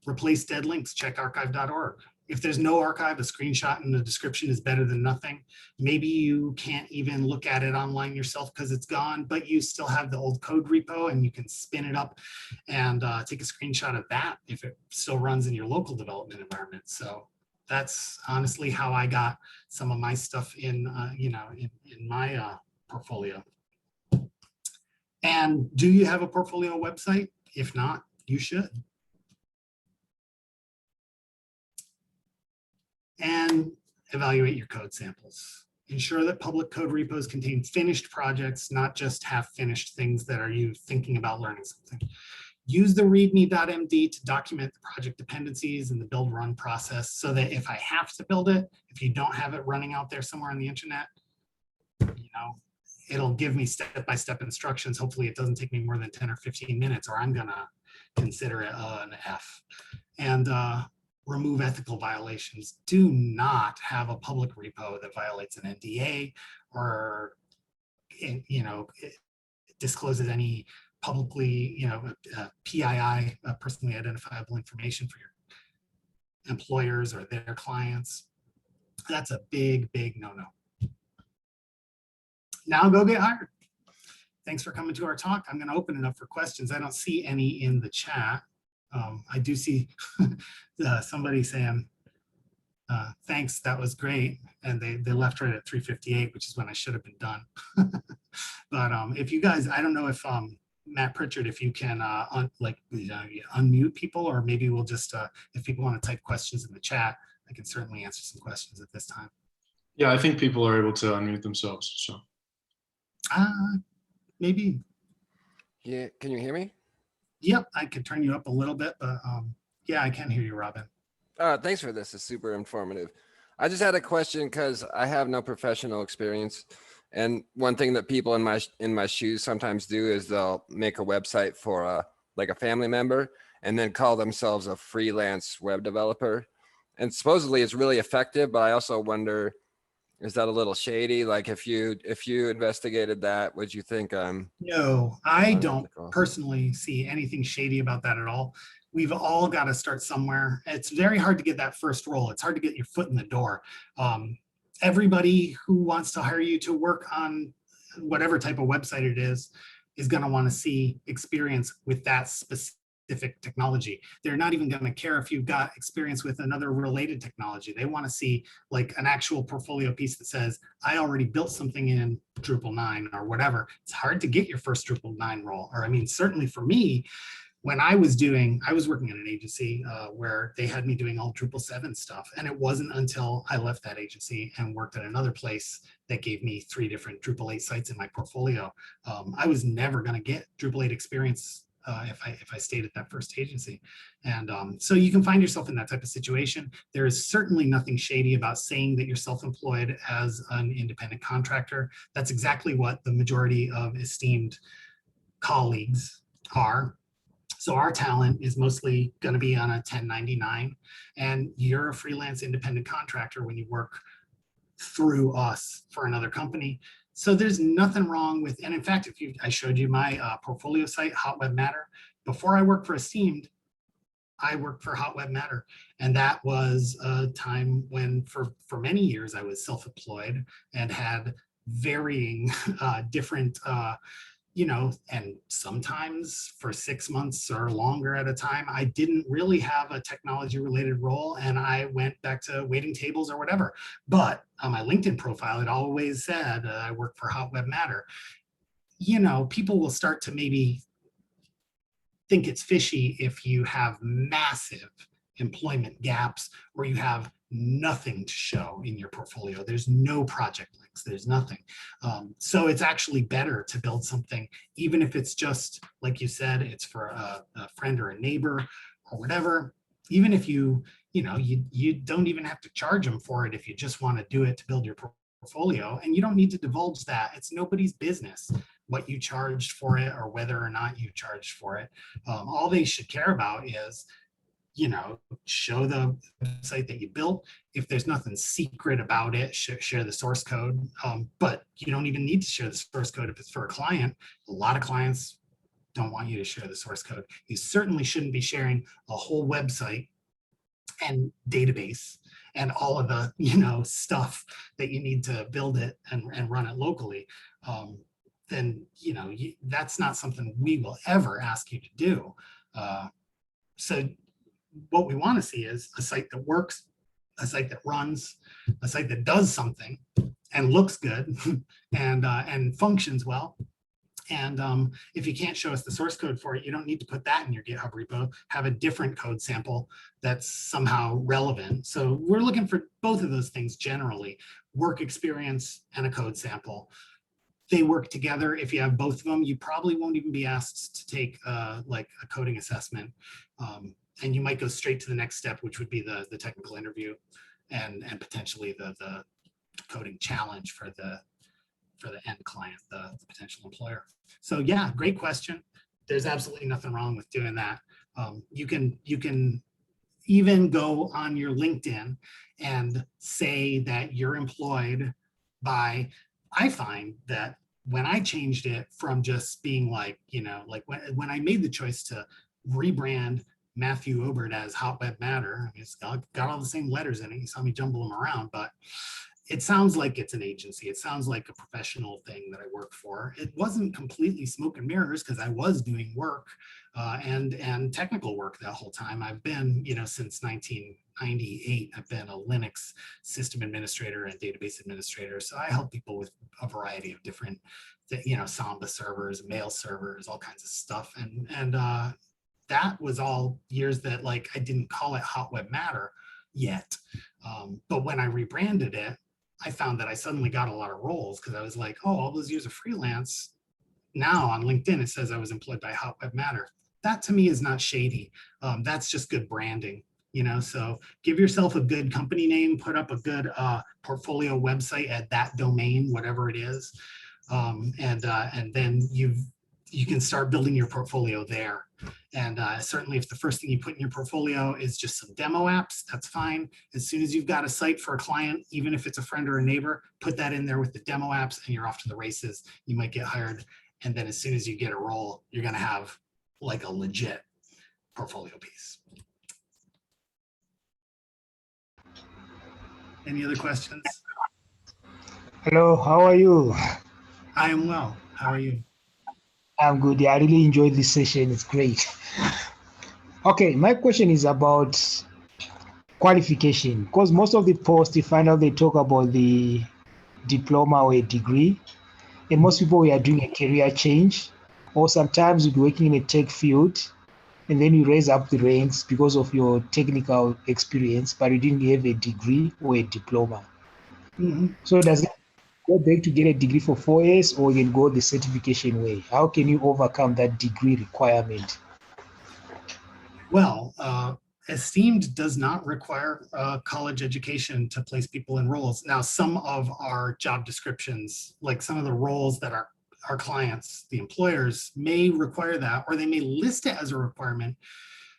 Replace dead links. Check archive.org. If there's no archive, a screenshot in the description is better than nothing. Maybe you can't even look at it online yourself because it's gone, but you still have the old code repo and you can spin it up and take a screenshot of that if it still runs in your local development environment. So that's honestly how I got some of my stuff in my portfolio. And do you have a portfolio website? If not, you should. And evaluate your code samples. Ensure that public code repos contain finished projects, not just half finished things that are you thinking about learning something. Use the readme.md to document the project dependencies and the build run process so that if I have to build it, if you don't have it running out there somewhere on the internet, it'll give me step-by-step instructions. Hopefully it doesn't take me more than 10 or 15 minutes, or I'm gonna consider it an F. And remove ethical violations. Do not have a public repo that violates an NDA or discloses any publicly, PII, personally identifiable information for your employers or their clients. That's a big, big no-no. Now go get hired. Thanks for coming to our talk. I'm going to open it up for questions. I don't see any in the chat. I do see somebody saying, thanks, that was great. And they left right at 3:58, which is when I should have been done. But if you guys, I don't know if Matt Pritchard, if you can unmute people, or maybe we'll just, if people want to type questions in the chat, I can certainly answer some questions at this time. Yeah, I think people are able to unmute themselves, so. Maybe. Yeah, can you hear me? Yep, I could turn you up a little bit, but yeah, I can hear you, Robin. Thanks for this. It's super informative. I just had a question because I have no professional experience, and one thing that people in my shoes sometimes do is they'll make a website for like a family member and then call themselves a freelance web developer. And supposedly it's really effective, but I also wonder, is that a little shady? Like if you investigated that, would you think I'm No, I don't unethical? personally see anything shady about that at all. We've all got to start somewhere. It's very hard to get that first role. It's hard to get your foot in the door. Everybody who wants to hire you to work on whatever type of website it is going to want to see experience with that specific technology. They're not even going to care if you've got experience with another related technology. They want to see like an actual portfolio piece that says, I already built something in Drupal 9 or whatever. It's hard to get your first Drupal 9 role. Or I mean, certainly for me, when I was working in an agency where they had me doing all Drupal 7 stuff. And it wasn't until I left that agency and worked at another place that gave me 3 different Drupal 8 sites in my portfolio. I was never going to get Drupal 8 experience if I stayed at that first agency. And so you can find yourself in that type of situation. There is certainly nothing shady about saying that you're self-employed as an independent contractor. That's exactly what the majority of esteemed colleagues are. So our talent is mostly going to be on a 1099, and you're a freelance independent contractor when you work through us for another company. So there's nothing wrong with, and in fact, I showed you my portfolio site, Hot Web Matter. Before I worked for Esteemed, I worked for Hot Web Matter, and that was a time when for many years I was self-employed and had varying different and sometimes for 6 months or longer at a time, I didn't really have a technology related role and I went back to waiting tables or whatever. But on my LinkedIn profile, it always said I work for Hot Web Matter. People will start to maybe think it's fishy if you have massive employment gaps or you have nothing to show in your portfolio. There's no project links, there's nothing. So it's actually better to build something, even if it's just, like you said, it's for a friend or a neighbor or whatever. Even if you don't even have to charge them for it if you just want to do it to build your portfolio, and you don't need to divulge that. It's nobody's business what you charged for it or whether or not you charged for it. All they should care about is, show the website that you built. If there's nothing secret about it, share the source code. But you don't even need to share the source code if it's for a client. A lot of clients don't want you to share the source code. You certainly shouldn't be sharing a whole website and database and all of the stuff that you need to build it and run it locally. Then that's not something we will ever ask you to do. So what we want to see is a site that works, a site that runs, a site that does something and looks good and functions well. And if you can't show us the source code for it, you don't need to put that in your GitHub repo. Have a different code sample that's somehow relevant. So we're looking for both of those things generally, work experience and a code sample. They work together. If you have both of them, you probably won't even be asked to take like a coding assessment. And you might go straight to the next step, which would be the technical interview and potentially the coding challenge for the end client, the potential employer. So yeah, great question. There's absolutely nothing wrong with doing that. You can even go on your LinkedIn and say that you're employed by, I find that when I changed it from just being like, like when I made the choice to rebrand Matthew Obert as Hot Web Matter, I mean, it's got all the same letters in it. You saw me jumble them around, but it sounds like it's an agency. It sounds like a professional thing that I work for. It wasn't completely smoke and mirrors because I was doing work and technical work that whole time. I've been, since 1998, I've been a Linux system administrator and database administrator. So I help people with a variety of different, Samba servers, mail servers, all kinds of stuff. And that was all years that like I didn't call it Hot Web Matter yet. But when I rebranded it, I found that I suddenly got a lot of roles because I was like, oh, all those years of freelance, now on LinkedIn, it says I was employed by Hot Web Matter. That to me is not shady. That's just good branding. So give yourself a good company name, put up a good portfolio website at that domain, whatever it is, and then you can start building your portfolio there. And certainly if the first thing you put in your portfolio is just some demo apps, that's fine. As soon as you've got a site for a client, even if it's a friend or a neighbor, put that in there with the demo apps and you're off to the races. You might get hired. And then as soon as you get a role, you're going to have like a legit portfolio piece. Any other questions? Hello, how are you? I am well. How are you? I'm good. Yeah, I really enjoyed this session. It's great. Okay, my question is about qualification, because most of the posts you find out they talk about the diploma or a degree, and most people we are doing a career change, or sometimes you're working in a tech field, and then you raise up the ranks because of your technical experience, but you didn't have a degree or a diploma. Mm-hmm. So does it go back to get a degree for 4 years, or you can go the certification way? How can you overcome that degree requirement? Well, Esteemed does not require college education to place people in roles. Now, some of our job descriptions, like some of the roles that our clients, the employers, may require that, or they may list it as a requirement.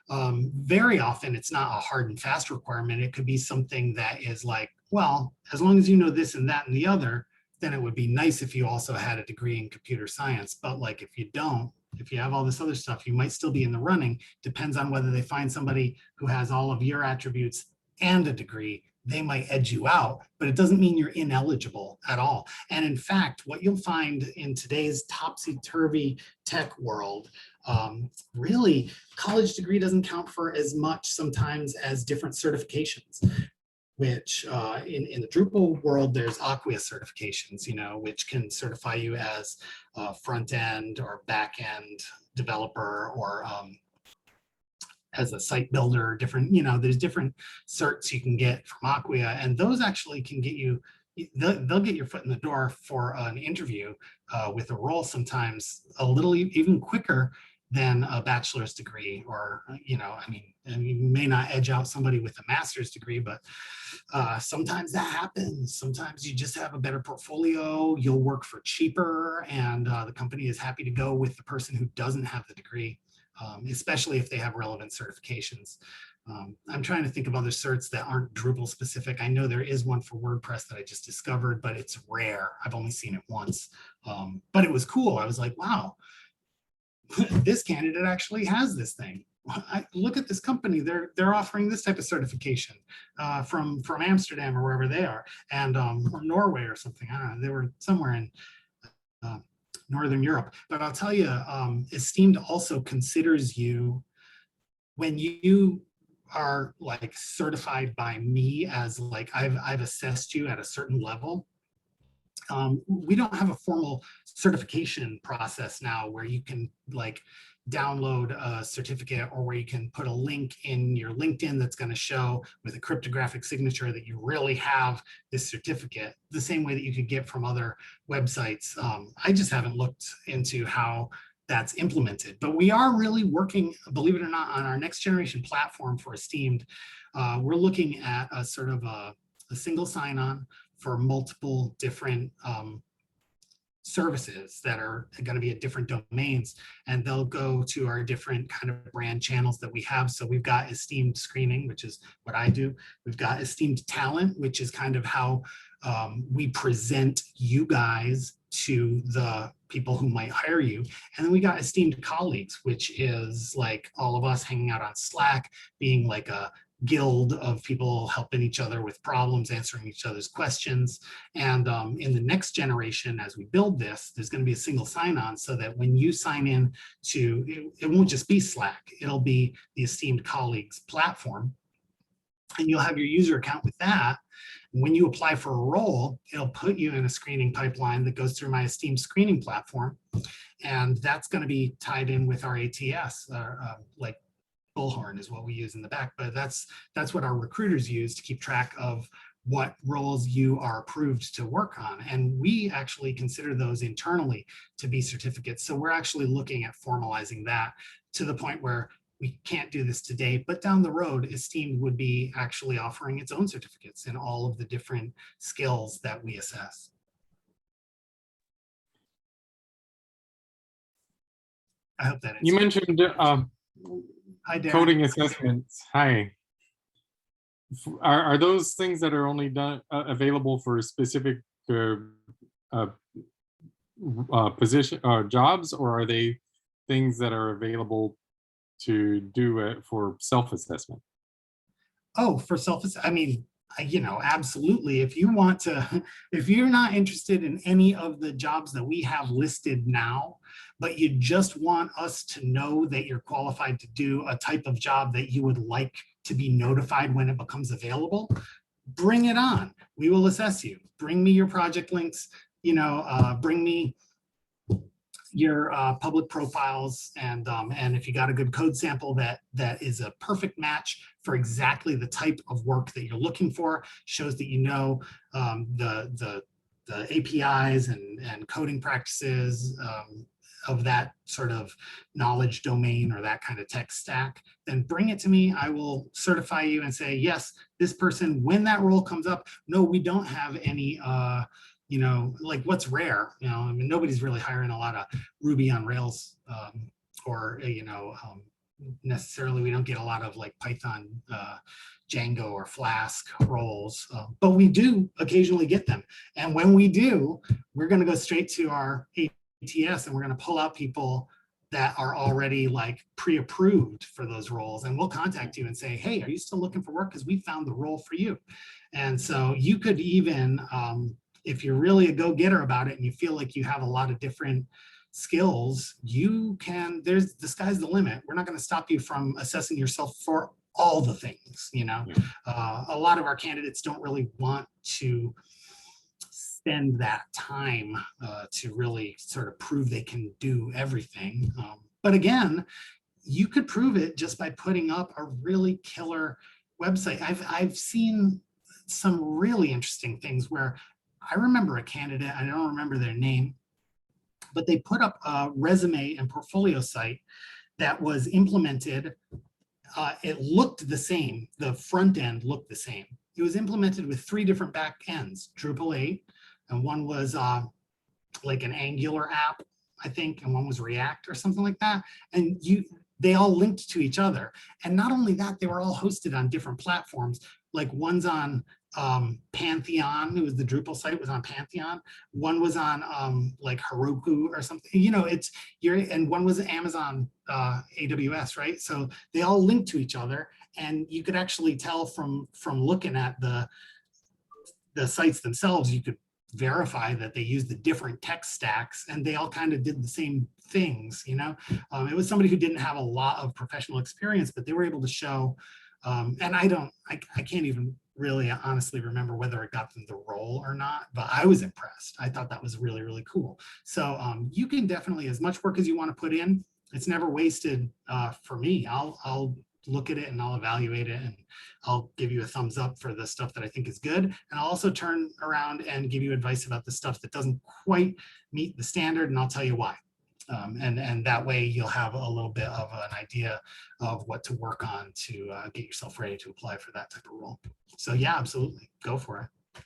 Very often, it's not a hard and fast requirement. It could be something that is like, well, as long as you know this and that and the other, then it would be nice if you also had a degree in computer science. But like if you don't, if you have all this other stuff, you might still be in the running. Depends on whether they find somebody who has all of your attributes and a degree. They might edge you out, but it doesn't mean you're ineligible at all. And in fact, what you'll find in today's topsy-turvy tech world, really, college degree doesn't count for as much sometimes as different certifications, which in the Drupal world, there's Acquia certifications, which can certify you as a front end or back end developer, or as a site builder, different, there's different certs you can get from Acquia, and those actually can get you, they'll get your foot in the door for an interview with a role sometimes a little even quicker than a bachelor's degree, or, and you may not edge out somebody with a master's degree, but sometimes that happens. Sometimes you just have a better portfolio, you'll work for cheaper, and the company is happy to go with the person who doesn't have the degree, especially if they have relevant certifications. I'm trying to think of other certs that aren't Drupal specific. I know there is one for WordPress that I just discovered, but it's rare. I've only seen it once, but it was cool. I was like, wow, this candidate actually has this thing. Look at this company. They're offering this type of certification from Amsterdam or wherever they are, and or Norway or something. I don't know. They were somewhere in Northern Europe. But I'll tell you, Esteemed also considers you, when you are like certified by me as like I've assessed you at a certain level. We don't have a formal certification process now where you can like download a certificate, or where you can put a link in your LinkedIn that's going to show with a cryptographic signature that you really have this certificate, the same way that you could get from other websites. I just haven't looked into how that's implemented, but we are really working, believe it or not, on our next generation platform for Esteemed. We're looking at a sort of a single sign-on for multiple different services that are going to be at different domains, and they'll go to our different kind of brand channels that we have. So we've got Esteemed Screening, which is what I do. We've got Esteemed Talent, which is kind of how we present you guys to the people who might hire you. And then we got Esteemed Colleagues, which is like all of us hanging out on Slack, being like a guild of people helping each other with problems, answering each other's questions. And in the next generation, as we build this, there's going to be a single sign-on, so that when you sign in to, it won't just be Slack, it'll be the Esteemed Colleagues platform, and you'll have your user account with that. When you apply for a role, it'll put you in a screening pipeline that goes through my Esteemed screening platform, and that's going to be tied in with our ATS, like Bullhorn is what we use in the back, but that's what our recruiters use to keep track of what roles you are approved to work on. And we actually consider those internally to be certificates. So we're actually looking at formalizing that to the point where we can't do this today, but down the road, Esteemed would be actually offering its own certificates in all of the different skills that we assess. I hope that You answers. mentioned Hi, Darren. coding assessments. Hi. Are those things that are only done available for specific position jobs, or are they things that are available to do it for self-assessment? Oh, for I mean, you know, absolutely. If you want to, if you're not interested in any of the jobs that we have listed now, but you just want us to know that you're qualified to do a type of job that you would like to be notified when it becomes available, bring it on. We will assess you. Bring me your project links, you know, bring me your public profiles, and if you got a good code sample that is a perfect match for exactly the type of work that you're looking for, shows that you know the APIs and coding practices of that sort of knowledge domain or that kind of tech stack, then bring it to me. I will certify you and say, yes, this person, when that role comes up, no, we don't have any you know, like what's rare, you know, I mean, nobody's really hiring a lot of Ruby on Rails or, you know, necessarily we don't get a lot of like Python, Django or Flask roles, but we do occasionally get them. And when we do, we're going to go straight to our ATS and we're going to pull out people that are already like pre-approved for those roles. And we'll contact you and say, hey, are you still looking for work? Because we found the role for you. And so you could even, if you're really a go-getter about it and you feel like you have a lot of different skills, you can, the sky's the limit. We're not going to stop you from assessing yourself for all the things, you know. A lot of our candidates don't really want to spend that time to really sort of prove they can do everything. But again, you could prove it just by putting up a really killer website. I've seen some really interesting things where I remember a candidate, I don't remember their name, but they put up a resume and portfolio site that was implemented. It looked the same. The front end looked the same. It was implemented with 3 different back ends, Drupal 8, and one was like an Angular app, I think, and one was React or something like that. And they all linked to each other. And not only that, they were all hosted on different platforms. Like one's on Pantheon, it was the Drupal site was on Pantheon. One was on like Heroku or something, you know, and one was Amazon AWS, right? So they all linked to each other, and you could actually tell from looking at the sites themselves, you could verify that they used the different tech stacks and they all kind of did the same things, you know. It was somebody who didn't have a lot of professional experience, but they were able to show, and I can't even really honestly remember whether it got them the role or not, but I was impressed. I thought that was really, really cool. So you can definitely, as much work as you want to put in, it's never wasted for me. I'll look at it and I'll evaluate it, and I'll give you a thumbs up for the stuff that I think is good. And I'll also turn around and give you advice about the stuff that doesn't quite meet the standard, and I'll tell you why. And that way you'll have a little bit of an idea of what to work on to get yourself ready to apply for that type of role. So yeah, absolutely, go for it.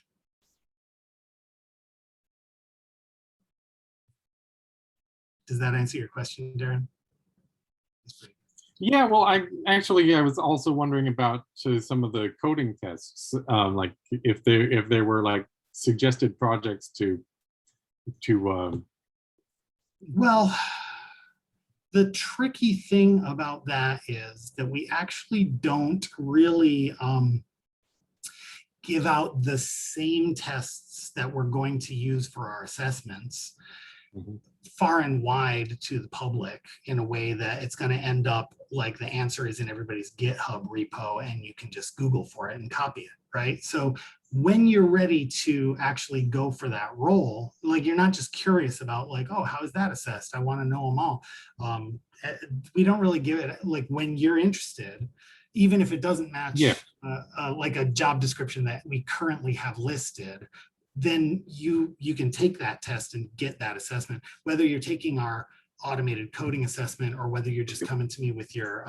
Does that answer your question, Darren? Yeah, well, I was also wondering about some of the coding tests, like if there were like suggested projects to well, the tricky thing about that is that we actually don't really give out the same tests that we're going to use for our assessments far and wide to the public in a way that it's going to end up like the answer is in everybody's GitHub repo and you can just Google for it and copy it, right? So when you're ready to actually go for that role, like you're not just curious about like, oh, how is that assessed? I want to know them all. We don't really give it, like when you're interested, even if it doesn't match Yeah. like a job description that we currently have listed, then you can take that test and get that assessment, whether you're taking our automated coding assessment or whether you're just coming to me with your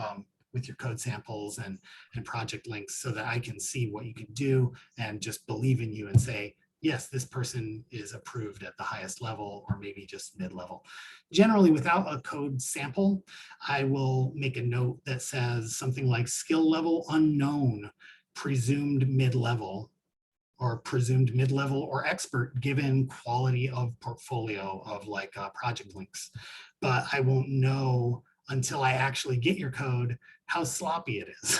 code samples and project links so that I can see what you can do and just believe in you and say, yes, this person is approved at the highest level or maybe just mid-level. Generally, without a code sample, I will make a note that says something like skill level unknown, presumed mid-level, or presumed mid-level or expert given quality of portfolio of like project links. But I won't know until I actually get your code how sloppy it is,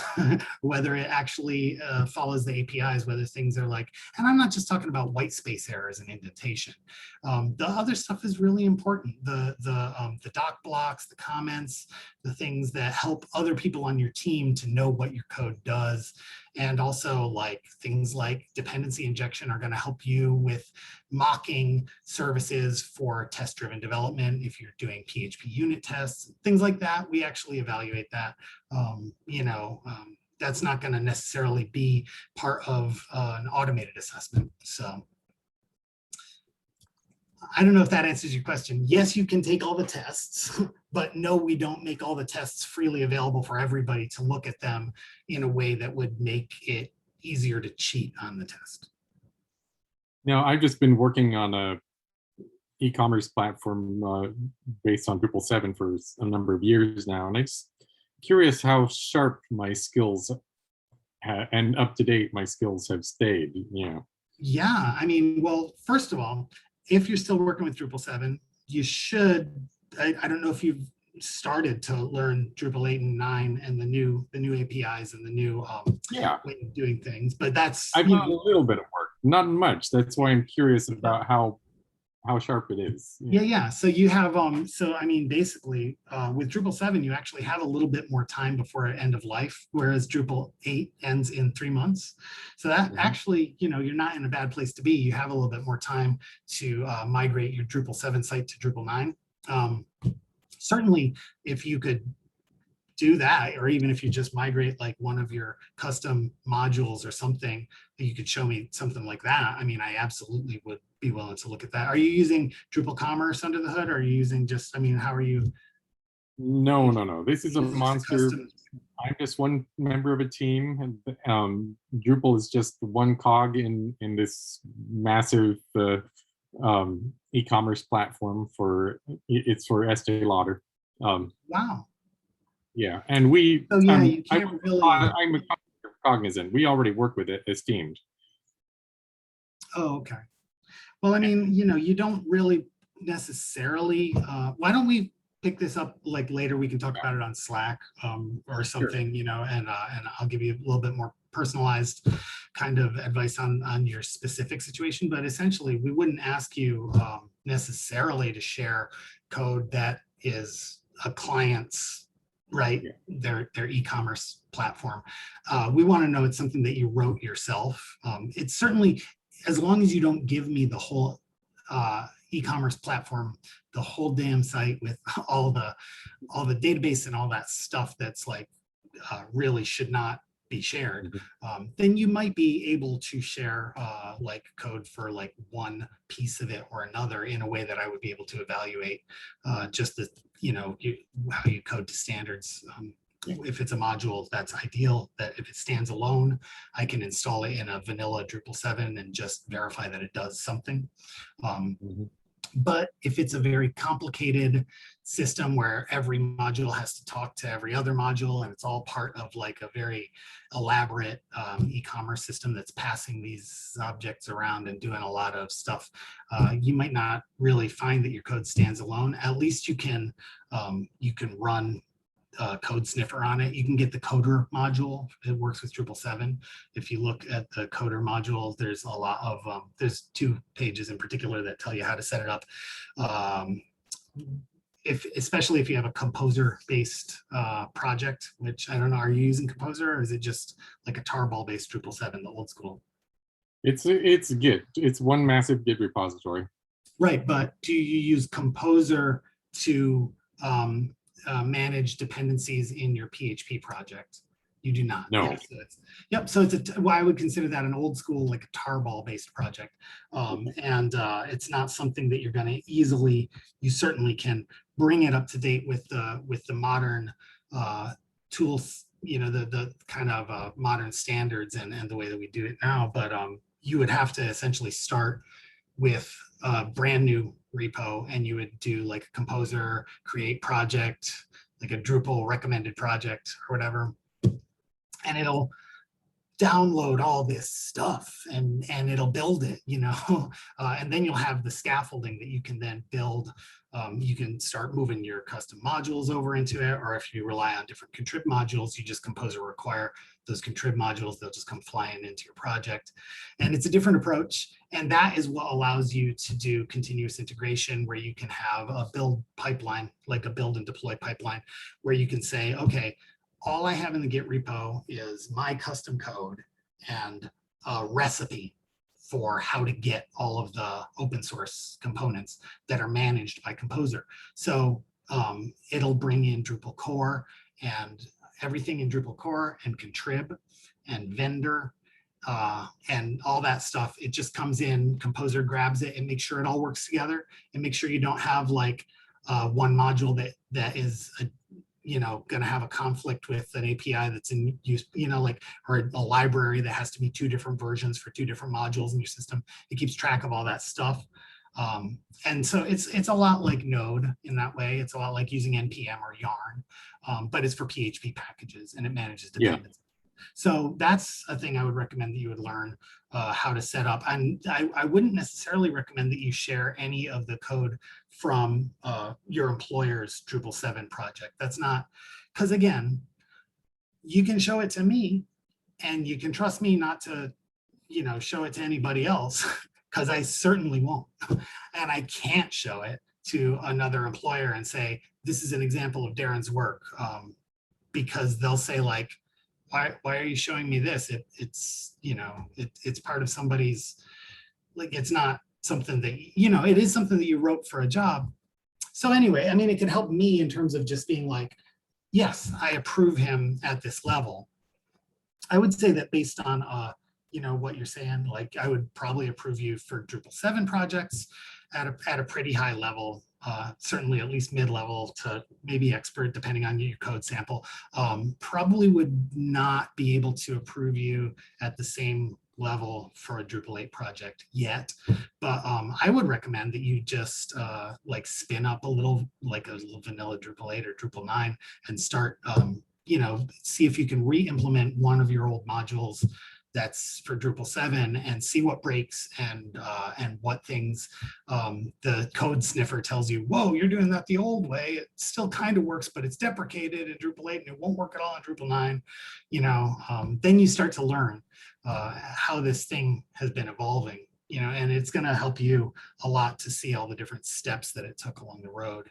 whether it actually follows the APIs, whether things are like, and I'm not just talking about white space errors and indentation. The other stuff is really important. The doc blocks, the comments, the things that help other people on your team to know what your code does. And also like things like dependency injection are going to help you with mocking services for test-driven development. If you're doing PHP unit tests, things like that, we actually evaluate that. That's not going to necessarily be part of an automated assessment. So I don't know if that answers your question. Yes, you can take all the tests, but no, we don't make all the tests freely available for everybody to look at them in a way that would make it easier to cheat on the test. Now, I've just been working on a e-commerce platform based on Drupal 7 for a number of years now, and I'm curious how sharp my skills and up to date my skills have stayed. Yeah, I mean, well, first of all, if you're still working with Drupal 7, you should, I don't know if you've started to learn Drupal 8 and 9 and the new APIs and the new way of doing things, but that's, I've done a little bit of work, not much. That's why I'm curious about how sharp it is. Yeah. So you have, so I mean, basically with Drupal 7, you actually have a little bit more time before end of life, whereas Drupal 8 ends in 3 months. So that actually, you're not in a bad place to be. You have a little bit more time to migrate your Drupal 7 site to Drupal 9. Certainly, if you could do that, or even if you just migrate like one of your custom modules or something, you could show me something like that. I mean, I absolutely would be willing to look at that. Are you using Drupal Commerce under the hood, or are you using just, I mean, how are you? No. This is a monster. I'm just one member of a team, and Drupal is just one cog in this massive e-commerce platform for Estee Lauder. Wow. Yeah, and we. So yeah, you can't really. I'm cognizant. We already work with it, Esteemed. Oh, okay. Well, I mean, you don't really necessarily. Why don't we pick this up like later? We can talk about it on Slack or something, and I'll give you a little bit more personalized kind of advice on your specific situation. But essentially, we wouldn't ask you necessarily to share code that is a client's, right, their e-commerce platform. We want to know it's something that you wrote yourself. It's certainly, as long as you don't give me the whole e-commerce platform, the whole damn site with all the database and all that stuff that's like really should not be shared, then you might be able to share like code for like one piece of it or another in a way that I would be able to evaluate just the, how you code to standards. If it's a module, that's ideal. That if it stands alone, I can install it in a vanilla Drupal 7 and just verify that it does something. But if it's a very complicated system where every module has to talk to every other module and it's all part of like a very elaborate e-commerce system that's passing these objects around and doing a lot of stuff, you might not really find that your code stands alone. At least you can run Code Sniffer on it. You can get the coder module. It works with Drupal 7. If you look at the coder module, there's a lot of, there's 2 pages in particular that tell you how to set it up. Especially if you have a Composer-based project, which I don't know, are you using Composer or is it just like a tarball-based Drupal 7, the old school? It's Git. It's one massive Git repository. Right, but do you use Composer to manage dependencies in your PHP project? You do not. No. Yeah, so it's, yep. So it's well, I would consider that an old school, like a tarball based project. And it's not something that you're going to easily, you certainly can bring it up to date with the modern tools, you know, the kind of modern standards and the way that we do it now. But you would have to essentially start with a brand new repo, and you would do like a composer create project, like a Drupal recommended project or whatever. And it'll download all this stuff and it'll build it, you know, and then you'll have the scaffolding that you can then build. You can start moving your custom modules over into it, or if you rely on different contrib modules, you just compose or require those contrib modules, they'll just come flying into your project. And it's a different approach. And that is what allows you to do continuous integration, where you can have a build pipeline, like a build and deploy pipeline, where you can say, okay, all I have in the Git repo is my custom code and a recipe for how to get all of the open source components that are managed by Composer. So it'll bring in Drupal core and everything in Drupal core and contrib and vendor and all that stuff. It just comes in, Composer grabs it and makes sure it all works together, and make sure you don't have like one module that is you know, going to have a conflict with an API that's in use, you know, like, or a library that has to be 2 different versions for 2 different modules in your system. It keeps track of all that stuff. And so it's a lot like Node in that way. It's a lot like using NPM or Yarn, but it's for PHP packages and it manages dependencies. So that's a thing I would recommend that you would learn how to set up. And I wouldn't necessarily recommend that you share any of the code from your employer's Drupal 7 project. That's not, because again, you can show it to me and you can trust me not to, you know, show it to anybody else, because I certainly won't. And I can't show it to another employer and say, this is an example of Darren's work, because they'll say like, why are you showing me this? It's, you know, it's part of somebody's, like, it's not something that, you know, it is something that you wrote for a job. So anyway, I mean, it can help me in terms of just being like, yes, I approve him at this level. I would say that based on, you know, what you're saying, like I would probably approve you for Drupal 7 projects at a pretty high level. Certainly at least mid-level to maybe expert, depending on your code sample. Probably would not be able to approve you at the same level for a Drupal 8 project yet, but I would recommend that you just like spin up a little, like a little vanilla Drupal 8 or Drupal 9 and start, you know, see if you can re-implement one of your old modules that's for Drupal 7 and see what breaks and what things the code sniffer tells you, whoa, you're doing that the old way. It still kind of works, but it's deprecated in Drupal 8 and it won't work at all in Drupal 9. You know, then you start to learn how this thing has been evolving, you know, and it's going to help you a lot to see all the different steps that it took along the road.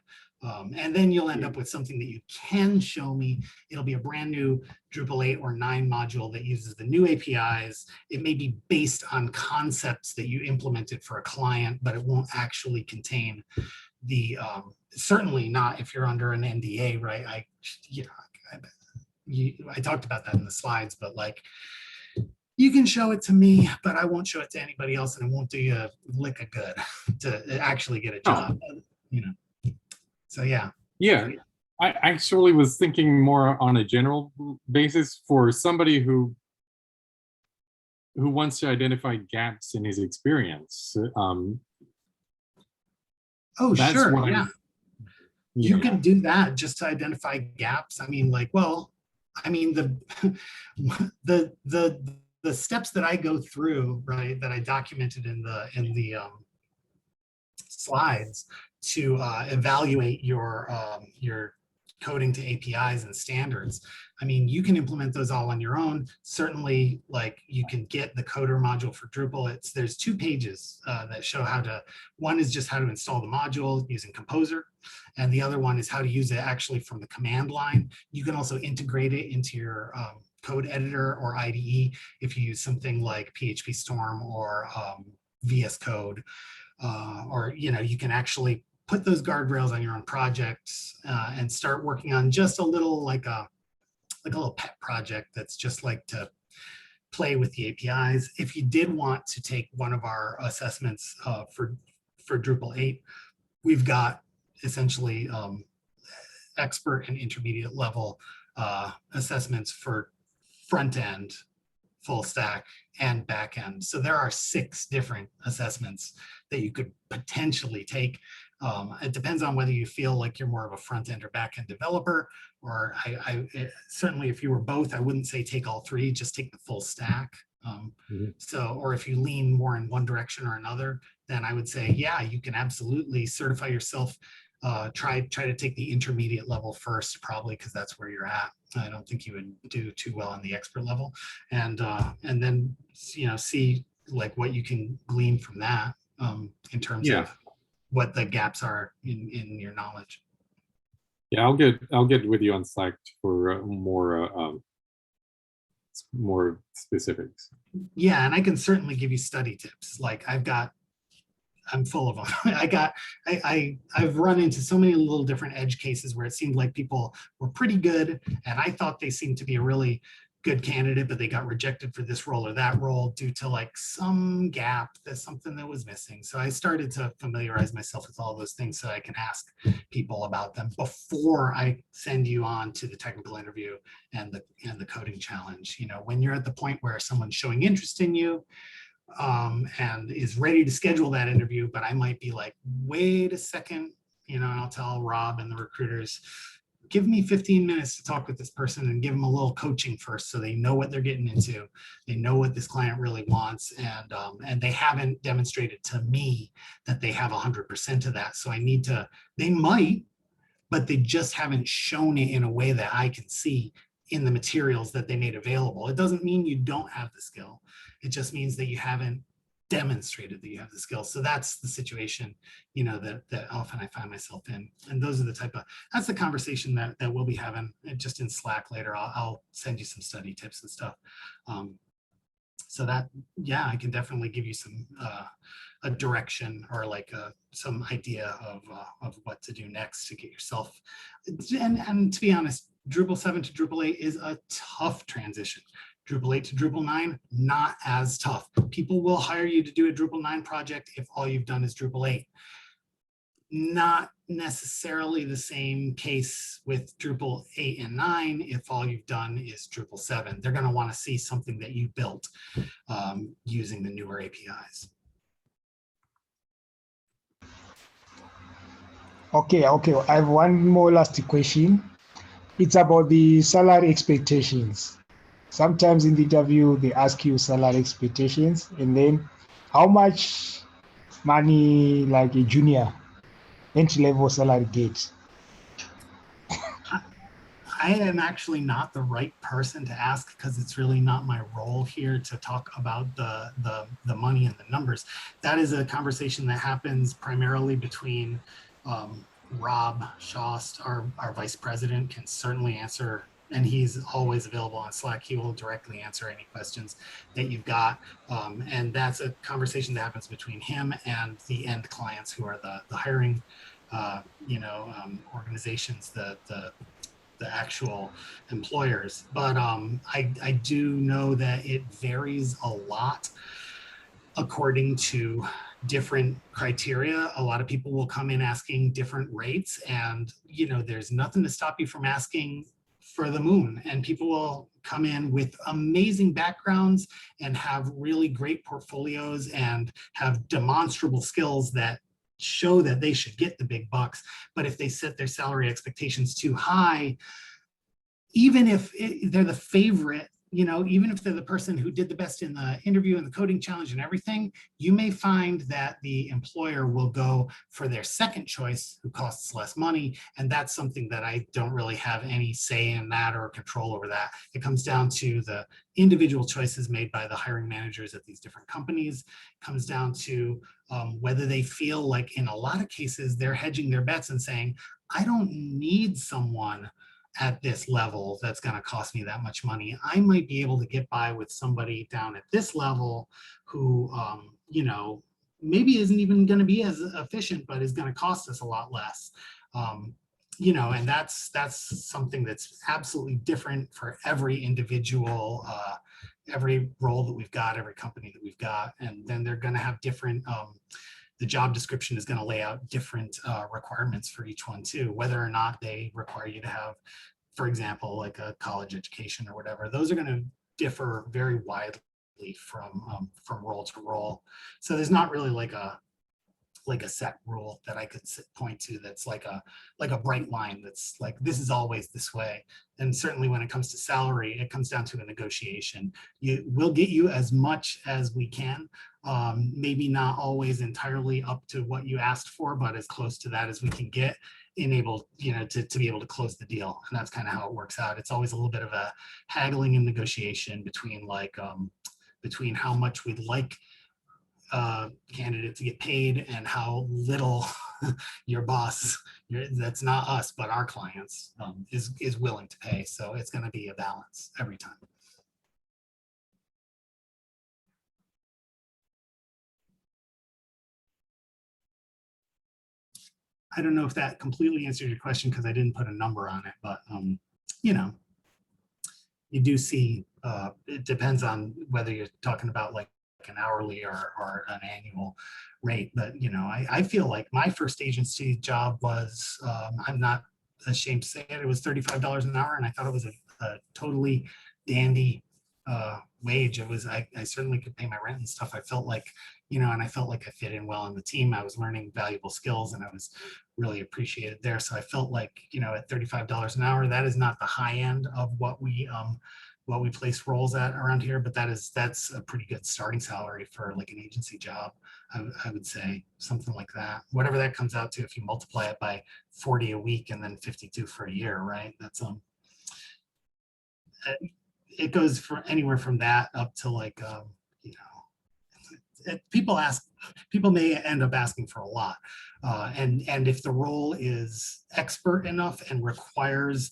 And then you'll end up with something that you can show me. It'll be a brand new Drupal 8 or 9 module that uses the new APIs. It may be based on concepts that you implemented for a client, but it won't actually contain the, certainly not if you're under an NDA, right? I talked about that in the slides, but like, you can show it to me, but I won't show it to anybody else, and it won't do you a lick of good to actually get a job, you know? So yeah. Yeah, I actually was thinking more on a general basis for somebody who wants to identify gaps in his experience. Oh, sure, yeah. You can do that just to identify gaps. I mean, like, well, I mean, the steps that I go through, right, that I documented in the slides to evaluate your coding to APIs and standards. I mean, you can implement those all on your own. Certainly, like you can get the coder module for Drupal. There's 2 pages that show how to, one is just how to install the module using Composer, and the other one is how to use it actually from the command line. You can also integrate it into your code editor or IDE if you use something like PHP Storm or VS Code, or, you know, you can actually put those guardrails on your own projects and start working on just a little like a like a little pet project that's just like to play with the APIs. If you did want to take one of our assessments for Drupal 8, we've got essentially expert and intermediate level assessments for front end, full stack, and back end. So there are 6 different assessments that you could potentially take. It depends on whether you feel like you're more of a front end or back end developer, or certainly if you were both, I wouldn't say take all 3, just take the full stack. So, or if you lean more in one direction or another, then I would say, yeah, you can absolutely certify yourself. Try to take the intermediate level first, probably, because that's where you're at. I don't think you would do too well on the expert level, and then see like what you can glean from that in terms of what the gaps are in your knowledge. Yeah, I'll get with you on Slack for more specifics. Yeah, and I can certainly give you study tips. Like I'm full of them. I've run into so many little different edge cases where it seemed like people were pretty good, and I thought they seemed to be a really good candidate, but they got rejected for this role or that role due to like some gap, that's something that was missing. So I started to familiarize myself with all those things so I can ask people about them before I send you on to the technical interview and the coding challenge. When you're at the point where someone's showing interest in you, and is ready to schedule that interview, but I might be like, wait a second, and I'll tell Rob and the recruiters, give me 15 minutes to talk with this person and give them a little coaching first so they know what they're getting into. They know what this client really wants, and they haven't demonstrated to me that they have 100% of that. So I need to, they might, but they just haven't shown it in a way that I can see in the materials that they made available. It doesn't mean you don't have the skill. It just means that you haven't demonstrated that you have the skill. So that's the situation, that often I find myself in. And those are that's the conversation that we'll be having just in Slack later. I'll send you some study tips and stuff. So that, yeah, I can definitely give you some a direction or like some idea of what to do next to get yourself. And to be honest, Drupal 7 to Drupal 8 is a tough transition. Drupal 8 to Drupal 9, not as tough. People will hire you to do a Drupal 9 project if all you've done is Drupal 8. Not necessarily the same case with Drupal 8 and 9 if all you've done is Drupal 7. They're going to want to see something that you built using the newer APIs. Okay. I have one more last question. It's about the salary expectations. Sometimes in the interview, they ask you salary expectations, and then how much money like a junior entry-level salary gets. I am actually not the right person to ask because it's really not my role here to talk about the money and the numbers. That is a conversation that happens primarily between Rob Shost, our vice president, can certainly answer, and he's always available on Slack. He will directly answer any questions that you've got. And that's a conversation that happens between him and the end clients who are the hiring organizations, the actual employers. But I do know that it varies a lot according to different criteria. A lot of people will come in asking different rates, and there's nothing to stop you from asking for the moon. And people will come in with amazing backgrounds and have really great portfolios and have demonstrable skills that show that they should get the big bucks. But if they set their salary expectations too high, even if they're the favorite, even if they're the person who did the best in the interview and the coding challenge and everything, you may find that the employer will go for their second choice who costs less money. And that's something that I don't really have any say in that or control over that. It comes down to the individual choices made by the hiring managers at these different companies. It comes down to whether they feel like in a lot of cases, they're hedging their bets and saying, I don't need someone at this level that's going to cost me that much money. I might be able to get by with somebody down at this level who, maybe isn't even going to be as efficient, but is going to cost us a lot less. you know, and that's something that's absolutely different for every individual, every role that we've got, every company that we've got, and then they're going to have different. The job description is going to lay out different requirements for each one too, whether or not they require you to have, for example, like a college education or whatever. Those are going to differ very widely from role to role. So there's not really like a set rule that I could point to that's like a bright line that's like, this is always this way. And certainly when it comes to salary, it comes down to a negotiation. We'll get you as much as we can, maybe not always entirely up to what you asked for, but as close to that as we can get, enable, you know, to be able to close the deal. And that's kind of how it works out. It's always a little bit of a haggling and negotiation between like between how much we'd like candidate to get paid and how little your boss, that's not us, but our clients, is willing to pay. So it's going to be a balance every time. I don't know if that completely answered your question because I didn't put a number on it, but you know, you do see, it depends on whether you're talking about like an hourly or an annual rate. But, you know, I feel like my first agency job was, I'm not ashamed to say it, it was $35 an hour. And I thought it was a totally dandy wage. It was, I certainly could pay my rent and stuff. I felt like, you know, and I felt like I fit in well on the team. I was learning valuable skills and I was really appreciated there. So I felt like, you know, at $35 an hour, that is not the high end of what we place roles at around here, but that's a pretty good starting salary for like an agency job. I would say something like that, whatever that comes out to, if you multiply it by 40 a week and then 52 for a year, right? That's it goes for anywhere from that up to like you know, people may end up asking for a lot, and if the role is expert enough and requires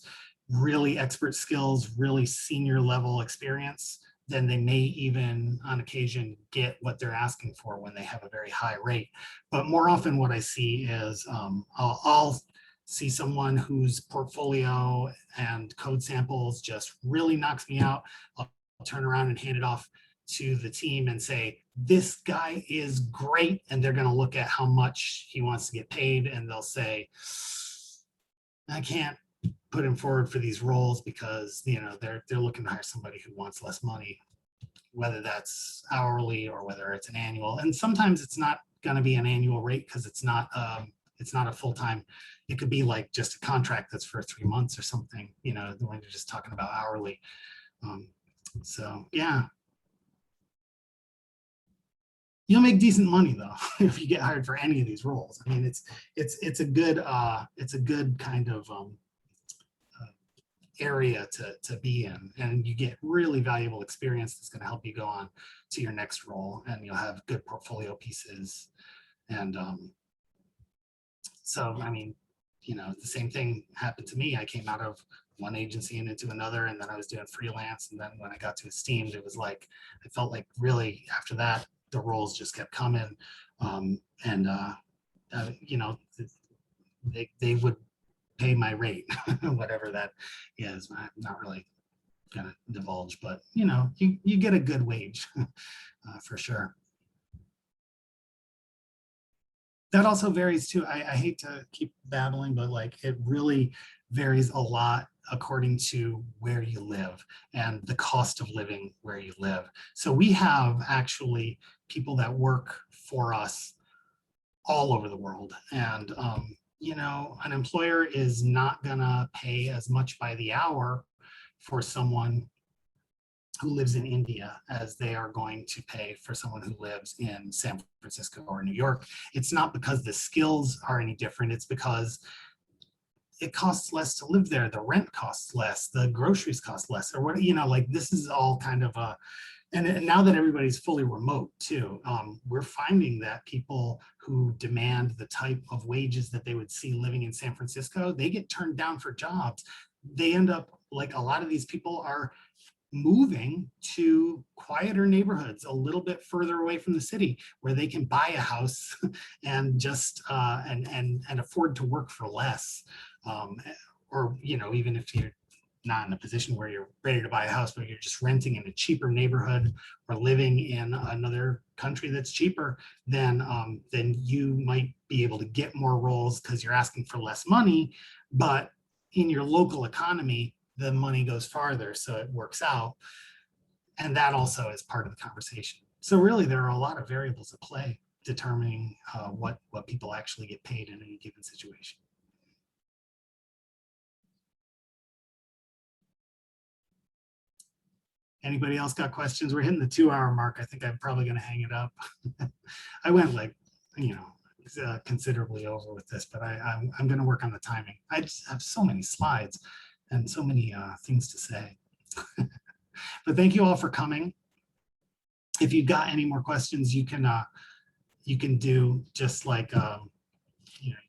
really expert skills, really senior level experience, then they may even on occasion get what they're asking for when they have a very high rate. But more often what I see is I'll see someone whose portfolio and code samples just really knocks me out. I'll turn around and hand it off to the team and say, this guy is great. And they're going to look at how much he wants to get paid. And they'll say, I can't put him forward for these roles because, you know, they're looking to hire somebody who wants less money, whether that's hourly or whether it's an annual. And sometimes it's not going to be an annual rate because it's not a full-time. It could be like just a contract that's for 3 months or something, you know, when you're just talking about hourly. So yeah, you'll make decent money though if you get hired for any of these roles. I mean, it's a good kind of area to be in, and you get really valuable experience that's going to help you go on to your next role, and you'll have good portfolio pieces. And so, I mean, you know, the same thing happened to me. I came out of one agency and into another, and then I was doing freelance. And then when I got to Esteemed, it was like, I felt like really after that, the roles just kept coming. You know, they would pay my rate, whatever that is. I'm not really gonna divulge, but you know, you get a good wage for sure. That also varies too. I hate to keep babbling, but like it really varies a lot according to where you live and the cost of living where you live. So we have actually people that work for us all over the world. And you know, an employer is not gonna pay as much by the hour for someone who lives in India as they are going to pay for someone who lives in San Francisco or New York. It's not because the skills are any different, it's because it costs less to live there, the rent costs less, the groceries cost less, or what, you know, like this is all kind of a, and now that everybody's fully remote too, we're finding that people who demand the type of wages that they would see living in San Francisco, they get turned down for jobs. They end up, like a lot of these people are moving to quieter neighborhoods a little bit further away from the city where they can buy a house and just and afford to work for less. or, you know, even if you're not in a position where you're ready to buy a house, but you're just renting in a cheaper neighborhood or living in another country that's cheaper, then you might be able to get more roles because you're asking for less money, but in your local economy, the money goes farther, so it works out. And that also is part of the conversation. So really, there are a lot of variables at play determining what people actually get paid in any given situation. Anybody else got questions? We're hitting the 2-hour mark. I think I'm probably going to hang it up. I went like, you know, considerably over with this, but I'm going to work on the timing. I just have so many slides and so many things to say. But thank you all for coming. If you've got any more questions, you can do just like, you know,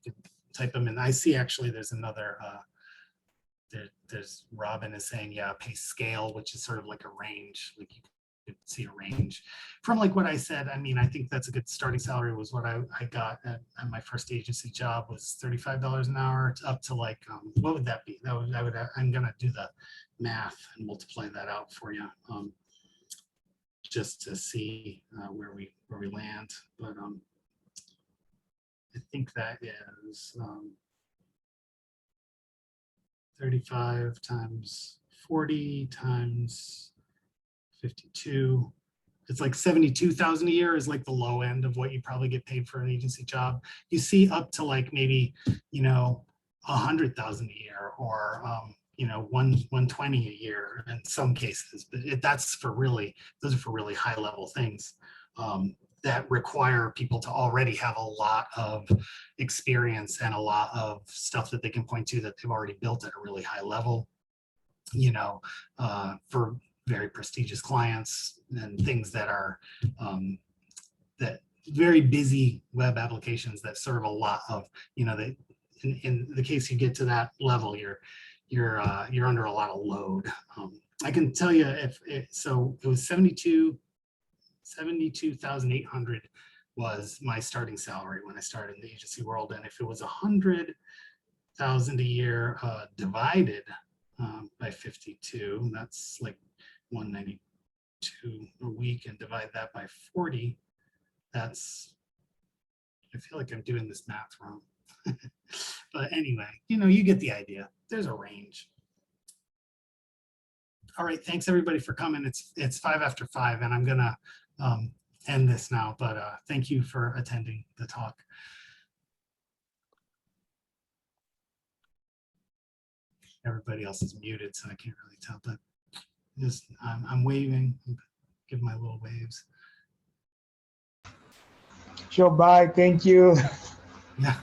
you can type them in. I see actually there's another, there's Robin is saying, yeah, pay scale, which is sort of like a range, like you could see a range from like what I said. I mean, I think that's a good starting salary was what I got at my first agency job was $35 an hour up to like, what would that be? That would, I'm gonna do the math and multiply that out for you. Just to see where we land, but I think that is 35 times 40 times 52. It's like 72,000 a year is like the low end of what you probably get paid for an agency job. You see up to like maybe, you know, 100,000 a year or you know, 120 a year in some cases, but that's for really, those are for really high level things that require people to already have a lot of experience and a lot of stuff that they can point to that they've already built at a really high level, you know, for very prestigious clients and things that are that very busy web applications that serve a lot of, you know, that in the case you get to that level, you're under a lot of load. I can tell you so it was 72,800 was my starting salary when I started in the agency world. And if it was 100,000 a year divided by 52, that's like 192 a week, and divide that by 40, that's, I feel like I'm doing this math wrong. But anyway, you know, you get the idea. There's a range. All right, thanks everybody for coming. It's 5 after 5, and I'm gonna end this now, but thank you for attending the talk. Everybody else is muted, so I can't really tell, but just I'm waving, give my little waves. Sure, bye, thank you. Yeah.